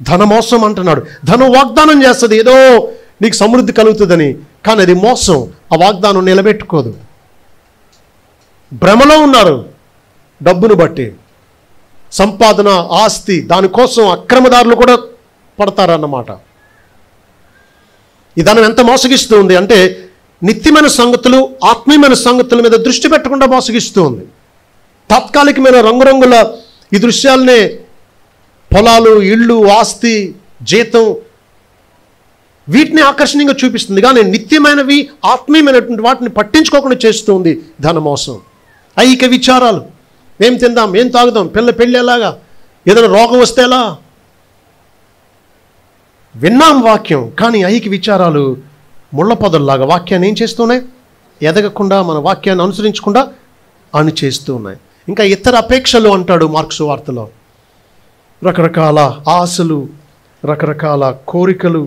ధనమోసం అంటున్నాడు. ధనం వాగ్దానం చేస్తుంది ఏదో నీకు సమృద్ధి కలుగుతుందని, కానీ అది మోసం. ఆ వాగ్దానం నిలబెట్టుకోదు. భ్రమలో ఉన్నారు. డబ్బును బట్టి సంపాదన, ఆస్తి, దానికోసం అక్రమదారులు కూడా పడతారన్నమాట. ఈ ధనం ఎంత మోసగిస్తూ ఉంది అంటే నిత్యమైన సంగతులు, ఆత్మీయమైన సంగతుల మీద దృష్టి పెట్టకుండా మోసగిస్తూ ఉంది. తాత్కాలికమైన రంగురంగుల ఈ దృశ్యాలనే, పొలాలు, ఇళ్ళు, ఆస్తి, జీతం, వీటిని ఆకర్షణీయంగా చూపిస్తుంది. కానీ నిత్యమైనవి, ఆత్మీయమైనటువంటి వాటిని పట్టించుకోకుండా చేస్తుంది ధనమోసం. ఐహిక విచారాలు, ఏం తిందాం, ఏం తాగుదాం, పెళ్ళి ఎలాగా, ఏదైనా రోగం వస్తే ఎలా? విన్నాం వాక్యం, కానీ ఐహిక విచారాలు ముళ్ళ పొదల్లాగా వాక్యాన్ని ఏం చేస్తున్నాయి? ఎదగకుండా, మన వాక్యాన్ని అనుసరించకుండా అణిచేస్తూ ఉన్నాయి. ఇంకా ఇతర అపేక్షలు అంటాడు మార్క్సు వార్తలో. రకరకాల ఆశలు, రకరకాల కోరికలు,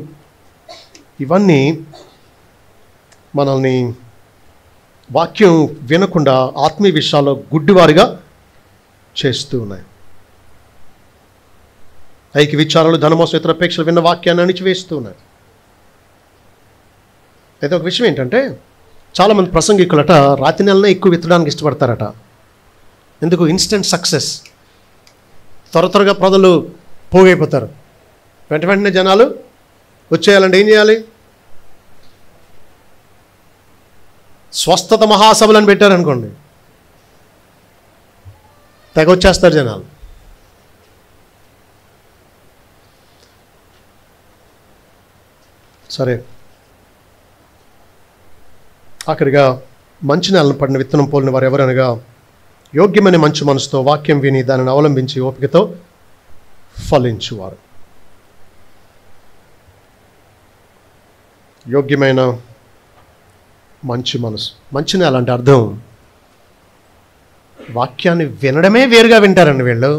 ఇవన్నీ మనల్ని వాక్యం వినకుండా ఆత్మీయ విషయాల్లో గుడ్డివారిగా చేస్తూ ఉన్నాయి. ఐక్య విచారాలు, ధనమోసం, ఇతర అపేక్షలు విన్న వాక్యాన్ని అణిచివేస్తూ ఉన్నాయి. అయితే ఒక విషయం ఏంటంటే, చాలామంది ప్రసంగికులట రాతి నెలనే ఎక్కువ విత్తడానికి ఇష్టపడతారట. ఎందుకు? Instant success. త్వరగా ప్రజలు పోగైపోతారు. వెంటనే జనాలు వచ్చేయాలంటే ఏం చేయాలి? స్వస్థత మహాసభలను పెట్టారనుకోండి, తెగ వచ్చేస్తారు జనాలు. సరే, ఆఖరిగా మంచి నేలను పడిన విత్తనం పోలిన వారు ఎవరనగా, యోగ్యమైన మంచి మనసుతో వాక్యం విని దానిని అవలంబించి ఓపికతో ఫలించువారు. యోగ్యమైన మంచి మనసు. మంచి నేల అంటే అర్థం, వాక్యాన్ని వినడమే వేరుగా వింటారండి వీళ్ళు.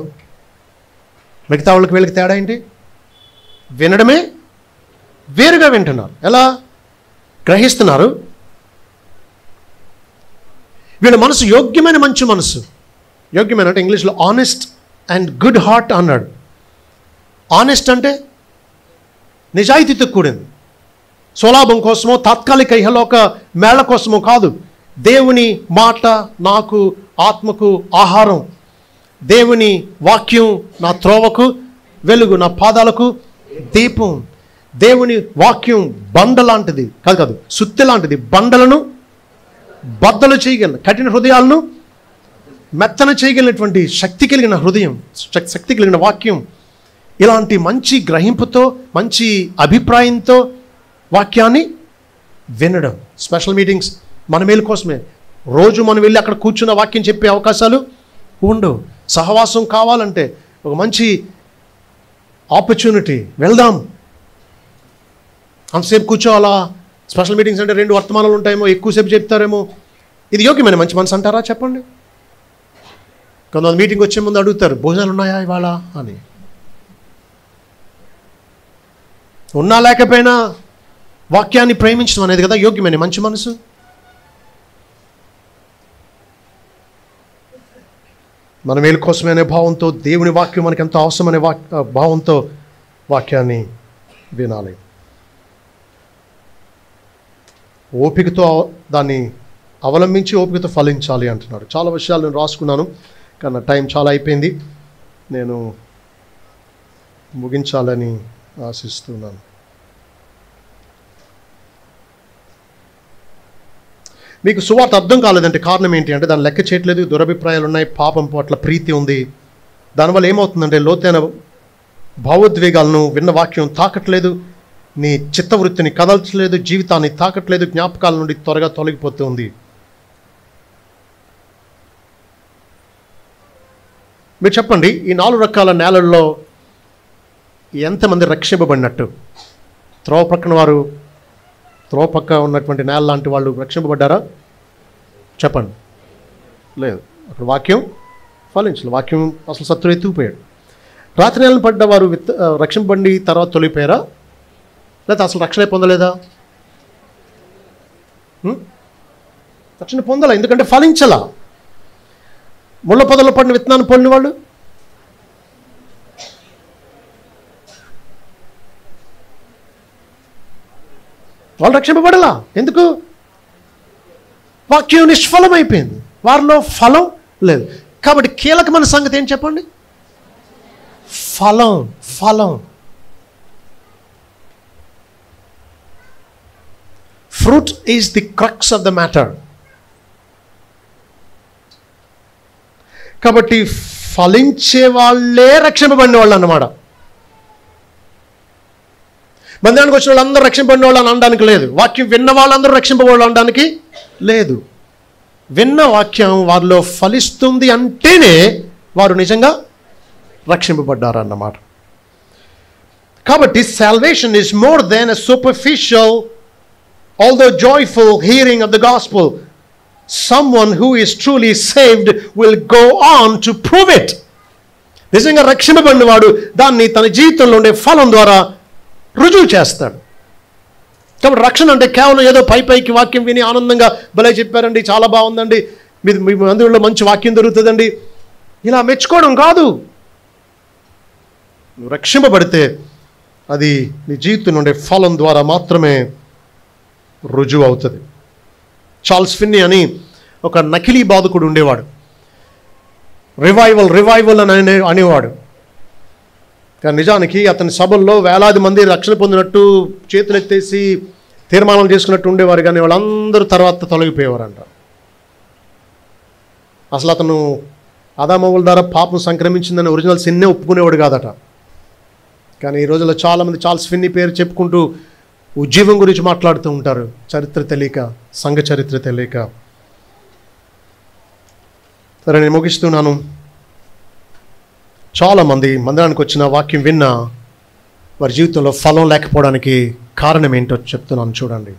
మిగతా వాళ్ళకి వీళ్ళకి తేడా ఏంటి? వినడమే వేరుగా వింటున్నారు. ఎలా గ్రహిస్తున్నారు? వీళ్ళ మనసు యోగ్యమైన మంచి మనసు. యోగ్యమైన అంటే ఇంగ్లీష్లో ఆనెస్ట్ అండ్ గుడ్ హార్ట్ అన్నాడు. ఆనెస్ట్ అంటే నిజాయితీతో కూడింది. స్వలాభం కోసమో, తాత్కాలిక ఇహలోక మేళ కోసమో కాదు. దేవుని మాట నాకు ఆత్మకు ఆహారం, దేవుని వాక్యం నా త్రోవకు వెలుగు, నా పాదాలకు దీపం. దేవుని వాక్యం బండ లాంటిది కాదు, సుత్తె లాంటిది. బండలను బద్దలు చేయగల, కఠిన హృదయాలను మెత్తన చేయగలిగినటువంటి శక్తి కలిగిన హృదయం, శక్తి కలిగిన వాక్యం. ఇలాంటి మంచి గ్రహింపుతో, మంచి అభిప్రాయంతో వాక్యాన్ని వినడం. స్పెషల్ మీటింగ్స్ మన మేలు కోసమే. రోజు మనం వెళ్ళి అక్కడ కూర్చున్న వాక్యం చెప్పే అవకాశాలు ఉండవు. సహవాసం కావాలంటే ఒక మంచి ఆపర్చునిటీ, వెళ్దాం. అంతసేపు కూర్చోవాలా? స్పెషల్ మీటింగ్స్ అంటే 2 వర్తమానాలు ఉంటాయేమో, ఎక్కువసేపు చెప్తారేమో. ఇది యోగ్యమైన మంచి మనసు అంటారా? చెప్పండి. కొంతమంది మీటింగ్ వచ్చే ముందు అడుగుతారు, భోజనాలు ఉన్నాయా ఇవాళ అని. ఉన్నా లేకపోయినా వాక్యాన్ని ప్రేమించడం అనేది కదా యోగ్యమైన మంచి మనసు. మన మేలు కోసమే అనే భావంతో, దేవుని వాక్యం మనకి ఎంతో అవసరమనే భావంతో వాక్యాన్ని వినాలి. ఓపికతో దాన్ని అవలంబించి ఓపికతో ఫలించాలి అంటున్నాడు. చాలా విషయాలు నేను రాసుకున్నాను, కానీ టైం చాలా అయిపోయింది. నేను ముగించాలని ఆశిస్తున్నాను. మీకు సువార్త అర్థం కాలేదంటే కారణం ఏంటి అంటే, దాన్ని లెక్క చేయట్లేదు, దురభిప్రాయాలు ఉన్నాయి, పాపం పట్ల ప్రీతి ఉంది. దానివల్ల ఏమవుతుందంటే, లోతైన భావోద్వేగాలను విన్న వాక్యం తాకట్లేదు, నీ చిత్తవృత్తిని కదల్చలేదు, జీవితాన్ని తాకట్లేదు, జ్ఞాపకాల నుండి త్వరగా తొలగిపోతుంది. మీరు చెప్పండి, ఈ 4 రకాల నేలల్లో ఎంతమంది రక్షింపబడినట్టు? త్రోవ ప్రక్కన వారు, త్రోవ పక్క ఉన్నటువంటి నేల లాంటి వాళ్ళు రక్షింపబడ్డారా? చెప్పండి. లేదు. అక్కడ వాక్యం ఫలించలేదు. వాక్యం అసలు శత్రువు ఎత్తుకుపోయాడు. రాత్రి నేలను పడ్డవారు రక్షింపబడి తర్వాత తొలిపోయారా? లేదా అసలు రక్షణ పొందలేదా? రక్షణ పొందాలా, ఎందుకంటే ఫలించలా. ముళ్ళ పొదల్లో పడిన విత్తనాన్ని పొందిన వాళ్ళు రక్షింపబడలా. ఎందుకు? వాక్యం నిష్ఫలమైపోయింది, వారిలో ఫలం లేదు. కాబట్టి కీలకమైన సంగతి ఏం చెప్పండి? ఫలం. ఫలం. Fruit is the crux of the matter. కాబట్టి ఫలించే వాళ్ళే రక్షింపబడిన వాళ్ళు అన్నమాట. మందిరానికి వచ్చిన వాళ్ళందరూ రక్షింపబడిన వాళ్ళు అని అనడానికి లేదు. వాక్యం విన్న వాళ్ళందరూ రక్షింపబడి అనడానికి లేదు. విన్న వాక్యం వారిలో ఫలిస్తుంది అంటేనే వారు నిజంగా రక్షింపబడ్డారన్నమాట. కాబట్టి salvation is more than a superficial, although joyful hearing of the gospel. Someone who is truly saved will go on to prove it. నిజంగా రక్షింపబడినవాడు దాన్ని తన జీవితంలో ఉండే ఫలం ద్వారా రుజువు చేస్తాడు. కాబట్టి రక్షణ అంటే కేవలం ఏదో పైకి వాక్యం విని ఆనందంగా భలే చెప్పారండి, చాలా బాగుందండి, మీ మందిరంలో మంచి వాక్యం దొరుకుతుందండి, ఇలా మెచ్చుకోవడం కాదు. నువ్వు రక్షింపబడితే అది నీ జీవితం ఉండే ఫలం ద్వారా మాత్రమే రుజువు అవుతుంది. చార్ల్స్ ఫిన్నీ అని ఒక నకిలీ బాధకుడు ఉండేవాడు. రివైవల్ అని అనేవాడు. కానీ నిజానికి అతని సభల్లో వేలాది మంది రక్షణ పొందినట్టు చేతులు ఎత్తేసి తీర్మానాలు చేసుకున్నట్టు ఉండేవారు, కానీ వాళ్ళందరూ తర్వాత తొలగిపోయేవారంట. అసలు అతను ఆదామవ్వల ద్వారా పాపం సంక్రమించిందని ఒరిజినల్ సిన్నే ఒప్పుకునేవాడు కాదట. కానీ ఈ రోజుల్లో చాలామంది చార్ల్స్ ఫిన్నీ పేరు చెప్పుకుంటూ ఉద్యోగం గురించి మాట్లాడుతూ ఉంటారు, చరిత్ర తెలియక, సంఘ చరిత్ర తెలియక. సరే, నేను ముగిస్తున్నాను. చాలామంది మందిరానికి వచ్చిన వాక్యం విన్నా వారి జీవితంలో ఫలం లేకపోవడానికి కారణం ఏంటో చెప్తున్నాను చూడండి.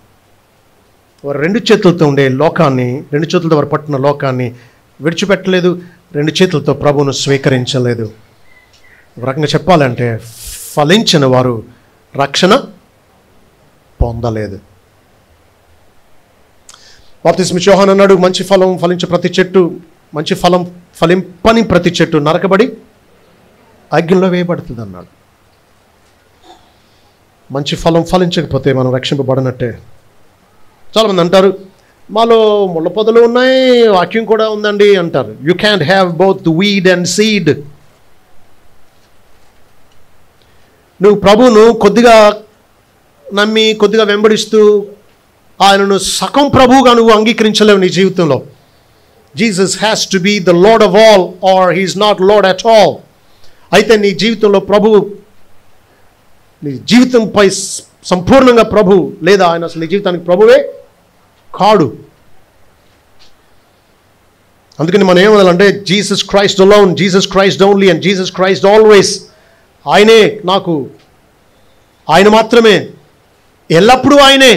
వారు 2 చేతులతో ఉండే లోకాన్ని, 2 చేతులతో వారు పట్టిన లోకాన్ని విడిచిపెట్టలేదు, 2 చేతులతో ప్రభువును స్వీకరించలేదు. ఒక రకంగా చెప్పాలంటే ఫలించిన వారు రక్షణ పొందలేదు. బాప్తిస్మ యోహాను అన్నాడు, మంచి ఫలం ఫలించే ప్రతి చెట్టు, మంచి ఫలం ఫలింపని ప్రతి చెట్టు నరకబడి అగ్నిలో వేయబడుతుంది అన్నాడు. మంచి ఫలం ఫలించకపోతే మనం రక్షింపబడినట్టే. చాలామంది అంటారు, మాలో ముళ్ళ పొదలు ఉన్నాయి, వాక్యం కూడా ఉందండి అంటారు. You can't have both weed and seed. నువ్వు ప్రభువును కొద్దిగా నమ్మి కొద్దిగా వెంబడిస్తూ ఆయనను సగం ప్రభువుగా నువ్వు అంగీకరించలేవు నీ జీవితంలో. Jesus has to be the Lord of all or he is not Lord at all. అయితే నీ జీవితంలో ప్రభువు, నీ జీవితంపై సంపూర్ణంగా ప్రభు, లేదా ఆయన అసలు నీ జీవితానికి ప్రభువే కాడు. అందుకని మనం ఏమనాలంటే Jesus Christ alone, Jesus Christ only and Jesus Christ always. ఆయనే నాకు, ఆయన మాత్రమే, ఎల్లప్పుడూ ఆయనే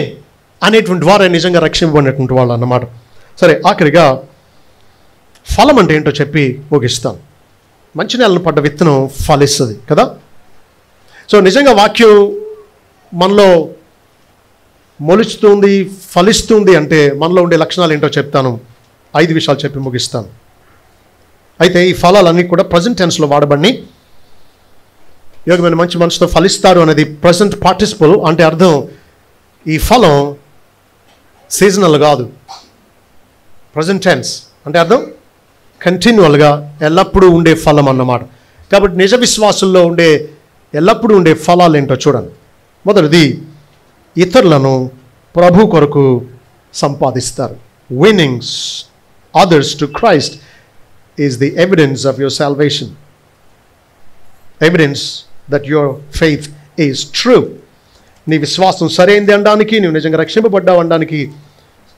అనేటువంటి వారు నిజంగా రక్షింపబడినటువంటి వాళ్ళు అన్నమాట. సరే, ఆఖరిగా ఫలం అంటే ఏంటో చెప్పి ముగిస్తాను. మంచి నేలను పడ్డ విత్తనం ఫలిస్తుంది కదా. సో నిజంగా వాక్యం మనలో మొలుస్తుంది, ఫలిస్తుంది అంటే మనలో ఉండే లక్షణాలు ఏంటో చెప్తాను. 5 విషయాలు చెప్పి ముగిస్తాను. అయితే ఈ ఫలాలన్నీ కూడా ప్రజెంట్ టెన్స్లో వాడబడి, యోగమైన మంచి మనసుతో ఫలిస్తారు అనేది ప్రజెంట్ పార్టిసిపల్. అంటే అర్థం ఈ ఫలం సీజనల్ కాదు. ప్రజెంట్ టెన్స్ అంటే అర్థం కంటిన్యూవల్గా ఎల్లప్పుడూ ఉండే ఫలం అన్నమాట. కాబట్టి నిజ విశ్వాసుల్లో ఉండే ఎల్లప్పుడూ ఉండే ఫలాలు ఏంటో చూడండి. మొదటిది, ఇతరులను ప్రభు కొరకు సంపాదిస్తారు. Winnings others to Christ is the evidence of your salvation. Evidence that your faith is true. నీ విశ్వాసం సరైనది అనడానికి, నువ్వు నిజంగా రక్షింపబడ్డావు అనడానికి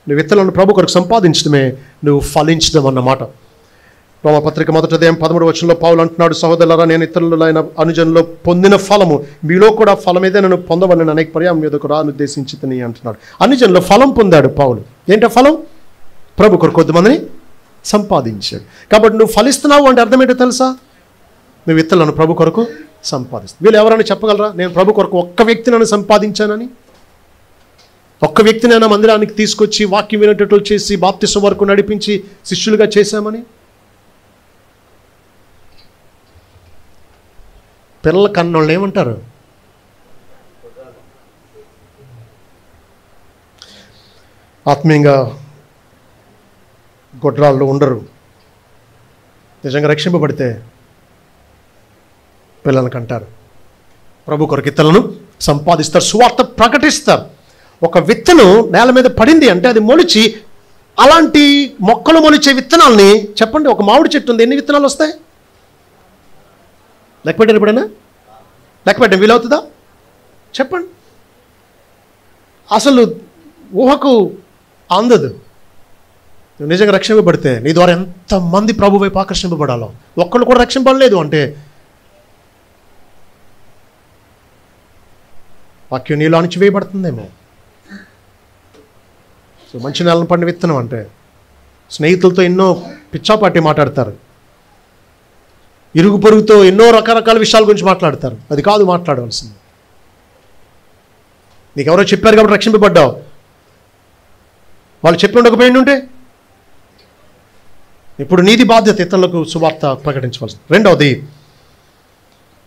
నువ్వు ఇతరులను ప్రభు కొరకు సంపాదించడమే నువ్వు ఫలించడం అన్నమాట. రోమపత్రిక 1వ అధ్యాయం 13వ వచనంలో పౌలు అంటున్నాడు, సహోదరులారా, నేను ఇతరులైన అనుజనులో పొందిన ఫలము మీలో కూడా ఫలం ఏదైనా పొందవలని అనేక పర్యాయం మీదకు రానుద్దేశించితని అంటున్నాడు. అనుజనులో ఫలం పొందాడు పౌలు. ఏంటో ఫలం? ప్రభు కొరకు కొద్దిమందిని సంపాదించాడు. కాబట్టి నువ్వు ఫలిస్తున్నావు అంటే అర్థం ఏంటో తెలుసా? నువ్వు ఇతరులను ప్రభు కొరకు సంపాదిస్తావు. వీళ్ళు ఎవరైనా చెప్పగలరా నేను ప్రభు కొరకు ఒక్క వ్యక్తిని సంపాదించానని? ఒక్క వ్యక్తినైనా మందిరానికి తీసుకొచ్చి వాక్యం వినేటట్లు చేసి బాప్తిసం వరకు నడిపించి శిష్యులుగా చేశామని? పిల్లల కన్నోళ్ళు ఏమంటారు? ఆత్మీయంగా గొడ్రాళ్ళు ఉండరు. నిజంగా రక్షింపబడితే పిల్లలకు అంటారు, ప్రభు కొరకు ఇతరులను సంపాదిస్తారు, సువార్త ప్రకటిస్తారు. ఒక విత్తనం నేల మీద పడింది అంటే అది మొలిచి, అలాంటి మొక్కలు మొలిచే విత్తనాలని చెప్పండి. ఒక మామిడి చెట్టు ఉంది, ఎన్ని విత్తనాలు వస్తాయి? లెక్క పెట్టారు ఎప్పుడైనా? లెక్క పెట్టండి, వీలవుతుందా? చెప్పండి. అసలు ఊహకు అందదు. నువ్వు నిజంగా రక్షింపబడితే నీ ద్వారా ఎంతమంది ప్రభు వైపు ఆకర్షింపబడాలో. ఒక్కళ్ళు కూడా రక్షింపబడలేదు అంటే వాక్యం నీలో అణిచివేయబడుతుందేమో. సో మంచి నేలను పండిన విత్తనం అంటే స్నేహితులతో ఎన్నో పిచ్చాపాటి మాట్లాడతారు, ఇరుగు పొరుగుతో ఎన్నో రకరకాల విషయాల గురించి మాట్లాడతారు. అది కాదు మాట్లాడవలసింది. నీకు ఎవరో చెప్పారు కాబట్టి రక్షింపబడ్డావు. వాళ్ళు చెప్పి ఉండకపోయింది ఉంటే ఇప్పుడు నీది బాధ్యత ఇతరులకు సువార్త ప్రకటించవలసింది. రెండవది,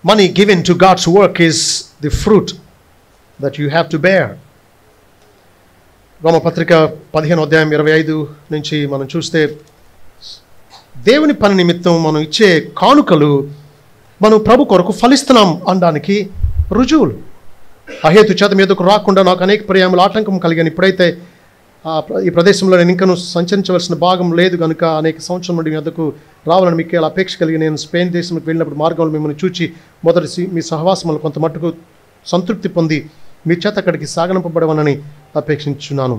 money given to God's work is the fruit that you have to bear. రోమపత్రిక 15:25 నుంచి మనం చూస్తే దేవుని పని నిమిత్తం మనం ఇచ్చే కానుకలు మనం ప్రభు కొరకు ఫలిస్తున్నాం అనడానికి రుజువులు. అహేతు చేత మీదకు రాకుండా నాకు అనేక పర్యాయములు ఆటంకం కలిగాను. ఇప్పుడైతే ఈ ప్రదేశంలో నేను ఇంకను సంచరించవలసిన భాగం లేదు కనుక అనేక సంవత్సరం నుండి మీదకు రావాలని మీకు అపేక్ష కలిగి నేను స్పెయిన్ దేశంకి వెళ్ళినప్పుడు మార్గంలో మిమ్మల్ని చూచి మొదటి మీ సహవాసంలో కొంత మట్టుకు సంతృప్తి పొంది మీ చేత అక్కడికి సాగనంపబడవనని అపేక్షించున్నాను.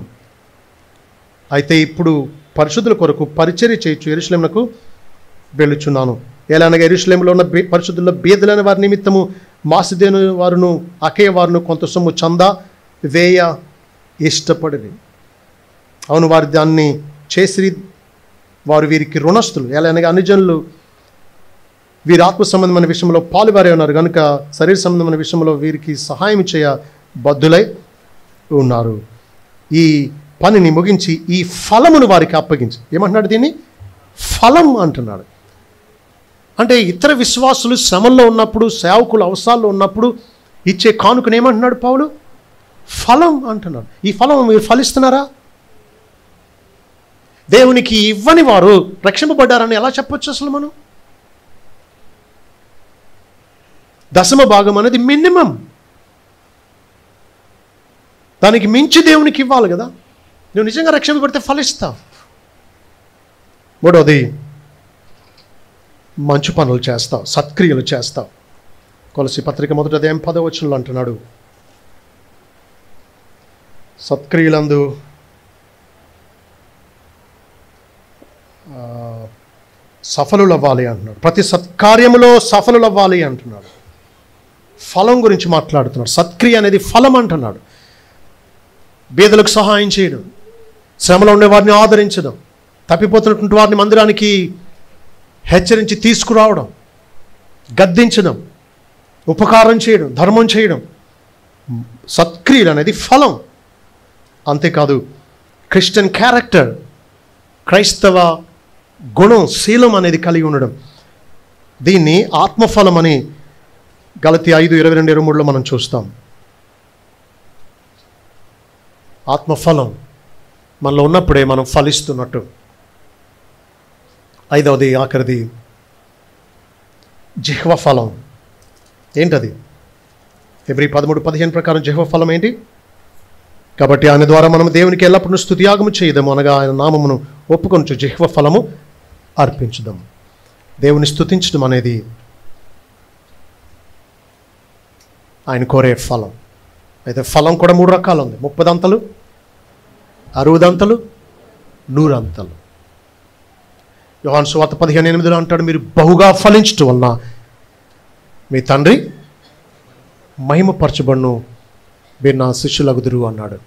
అయితే ఇప్పుడు పరిశుద్ధుల కొరకు పరిచర్య చేయొచ్చు యెరూషలేమునకు వెళ్ళుచున్నాను. ఎలా అనగా యెరూషలేములో ఉన్న పరిశుద్ధుల్లో బీదలైన వారి నిమిత్తము మాసిదోను వారును అకేయ వారును కొంత సొమ్ము చందా వేయ ఇష్టపడిరి. అవును, వారి దాన్ని చేసి వారు వీరికి రుణస్థులు. ఎలా అనగా అన్ని జనులు వీరి ఆత్మ సంబంధమైన విషయంలో పాలువారే ఉన్నారు కనుక శరీర సంబంధమైన విషయంలో వీరికి సహాయం చేయ బద్ధులై ఉన్నారు. ఈ పనిని ముగించి ఈ ఫలమును వారికి అప్పగించి, ఏమంటున్నాడు దీన్ని? ఫలం అంటున్నాడు. అంటే ఇతర విశ్వాసులు శ్రమల్లో ఉన్నప్పుడు, సేవకులు అవసరాల్లో ఉన్నప్పుడు ఇచ్చే కానుకను ఏమంటున్నాడు పౌలు? ఫలం అంటున్నాడు. ఈ ఫలం మీరు ఫలిస్తున్నారా? దేవునికి ఇవ్వని వారు రక్షింపబడ్డారని ఎలా చెప్పొచ్చు అసలు మనం? దశమ భాగం అనేది మినిమం. దానికి మించి దేవునికి ఇవ్వాలి కదా. నువ్వు నిజంగా రక్షింపబడితే ఫలిస్తావు. మూడవది, మంచు పనులు చేస్తావు, సత్క్రియలు చేస్తావు. కొలసి పత్రిక 1:10 అంటున్నాడు, సత్క్రియలందు సఫలులవ్వాలి అంటున్నాడు. ప్రతి సత్కార్యములో సఫలులవ్వాలి అంటున్నాడు. ఫలం గురించి మాట్లాడుతున్నాడు. సత్క్రియ అనేది ఫలం అంటున్నాడు. బీదలకు సహాయం చేయడం, శ్రమలో ఉండే వారిని ఆదరించడం, తప్పిపోతున్నటువంటి వారిని మందిరానికి హెచ్చరించి తీసుకురావడం, గద్దించడం, ఉపకారం చేయడం, ధర్మం చేయడం, సత్క్రియలు అనేది ఫలం. అంతేకాదు క్రిస్టియన్ క్యారెక్టర్, క్రైస్తవ గుణం, శీలం అనేది కలిగి ఉండడం. దీన్ని ఆత్మఫలం అని గలతీ 5:22-23 మనం చూస్తాం. ఆత్మఫలం మనలో ఉన్నప్పుడే మనం ఫలిస్తున్నట్టు. ఐదవది, ఆఖరిది, జిహ్వ ఫలం. ఏంటది? హెబ్రీ 13:15 ప్రకారం జిహ్వ ఫలం ఏంటి? కాబట్టి ఆయన ద్వారా మనం దేవునికి ఎల్లప్పుడూ స్తుతియాగము చేయదాము, అనగా ఆయన నామమును ఒప్పుకొనుచు జిహ్వ ఫలము అర్పించుదాం. దేవుని స్తుతించడం అనేది ఆయన కోరే ఫలం. అయితే ఫలం కూడా 3 రకాలు ఉంది. 30 దంతలు, 60 దంతలు, 100 అంతలు. యోహాను సువార్త 15:8 అంటాడు, మీరు బహుగా ఫలించటం వలన మీ తండ్రి మహిమపరచబడును, మీరు నా శిష్యులగుదురు అన్నాడు.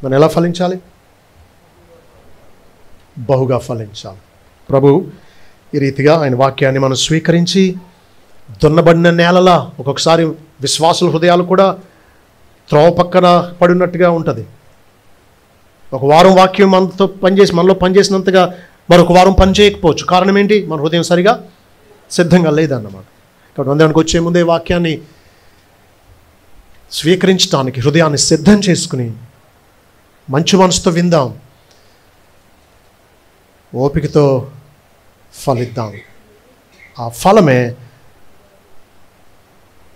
మనం ఎలా ఫలించాలి? బహుగా ఫలించాలి. ప్రభు ఈ రీతిగా ఆయన వాక్యాన్ని మనం స్వీకరించి దున్నబడిన నేలలా, ఒక్కొక్కసారి విశ్వాసుల హృదయాలు కూడా త్రోవ పక్కన పడినట్టుగా ఉంటుంది. ఒక వారం వాక్యం మనలో పనిచేసినంతగా మరొక వారం పని చేయకపోవచ్చు. కారణం ఏంటి? మన హృదయం సరిగా సిద్ధంగా లేదన్నమాట. కాబట్టి మందిరానికి వచ్చే ముందే వాక్యాన్ని స్వీకరించడానికి హృదయాన్ని సిద్ధం చేసుకుని మంచి మనసుతో విందాం, ఓపికతో ఫలిద్దాం. ఆ ఫలమే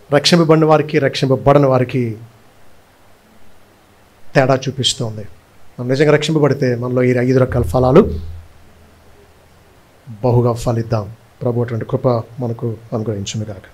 రక్షింపబడిన వారికి, రక్షింపబడని వారికి తేడా చూపిస్తుంది. మనం నిజంగా రక్షింపబడితే మనలో ఈ 5 రకాల ఫలాలు బహుగా ఫలిద్దాం. ప్రభు అటువంటి కృప మనకు అనుగ్రహించును గాక.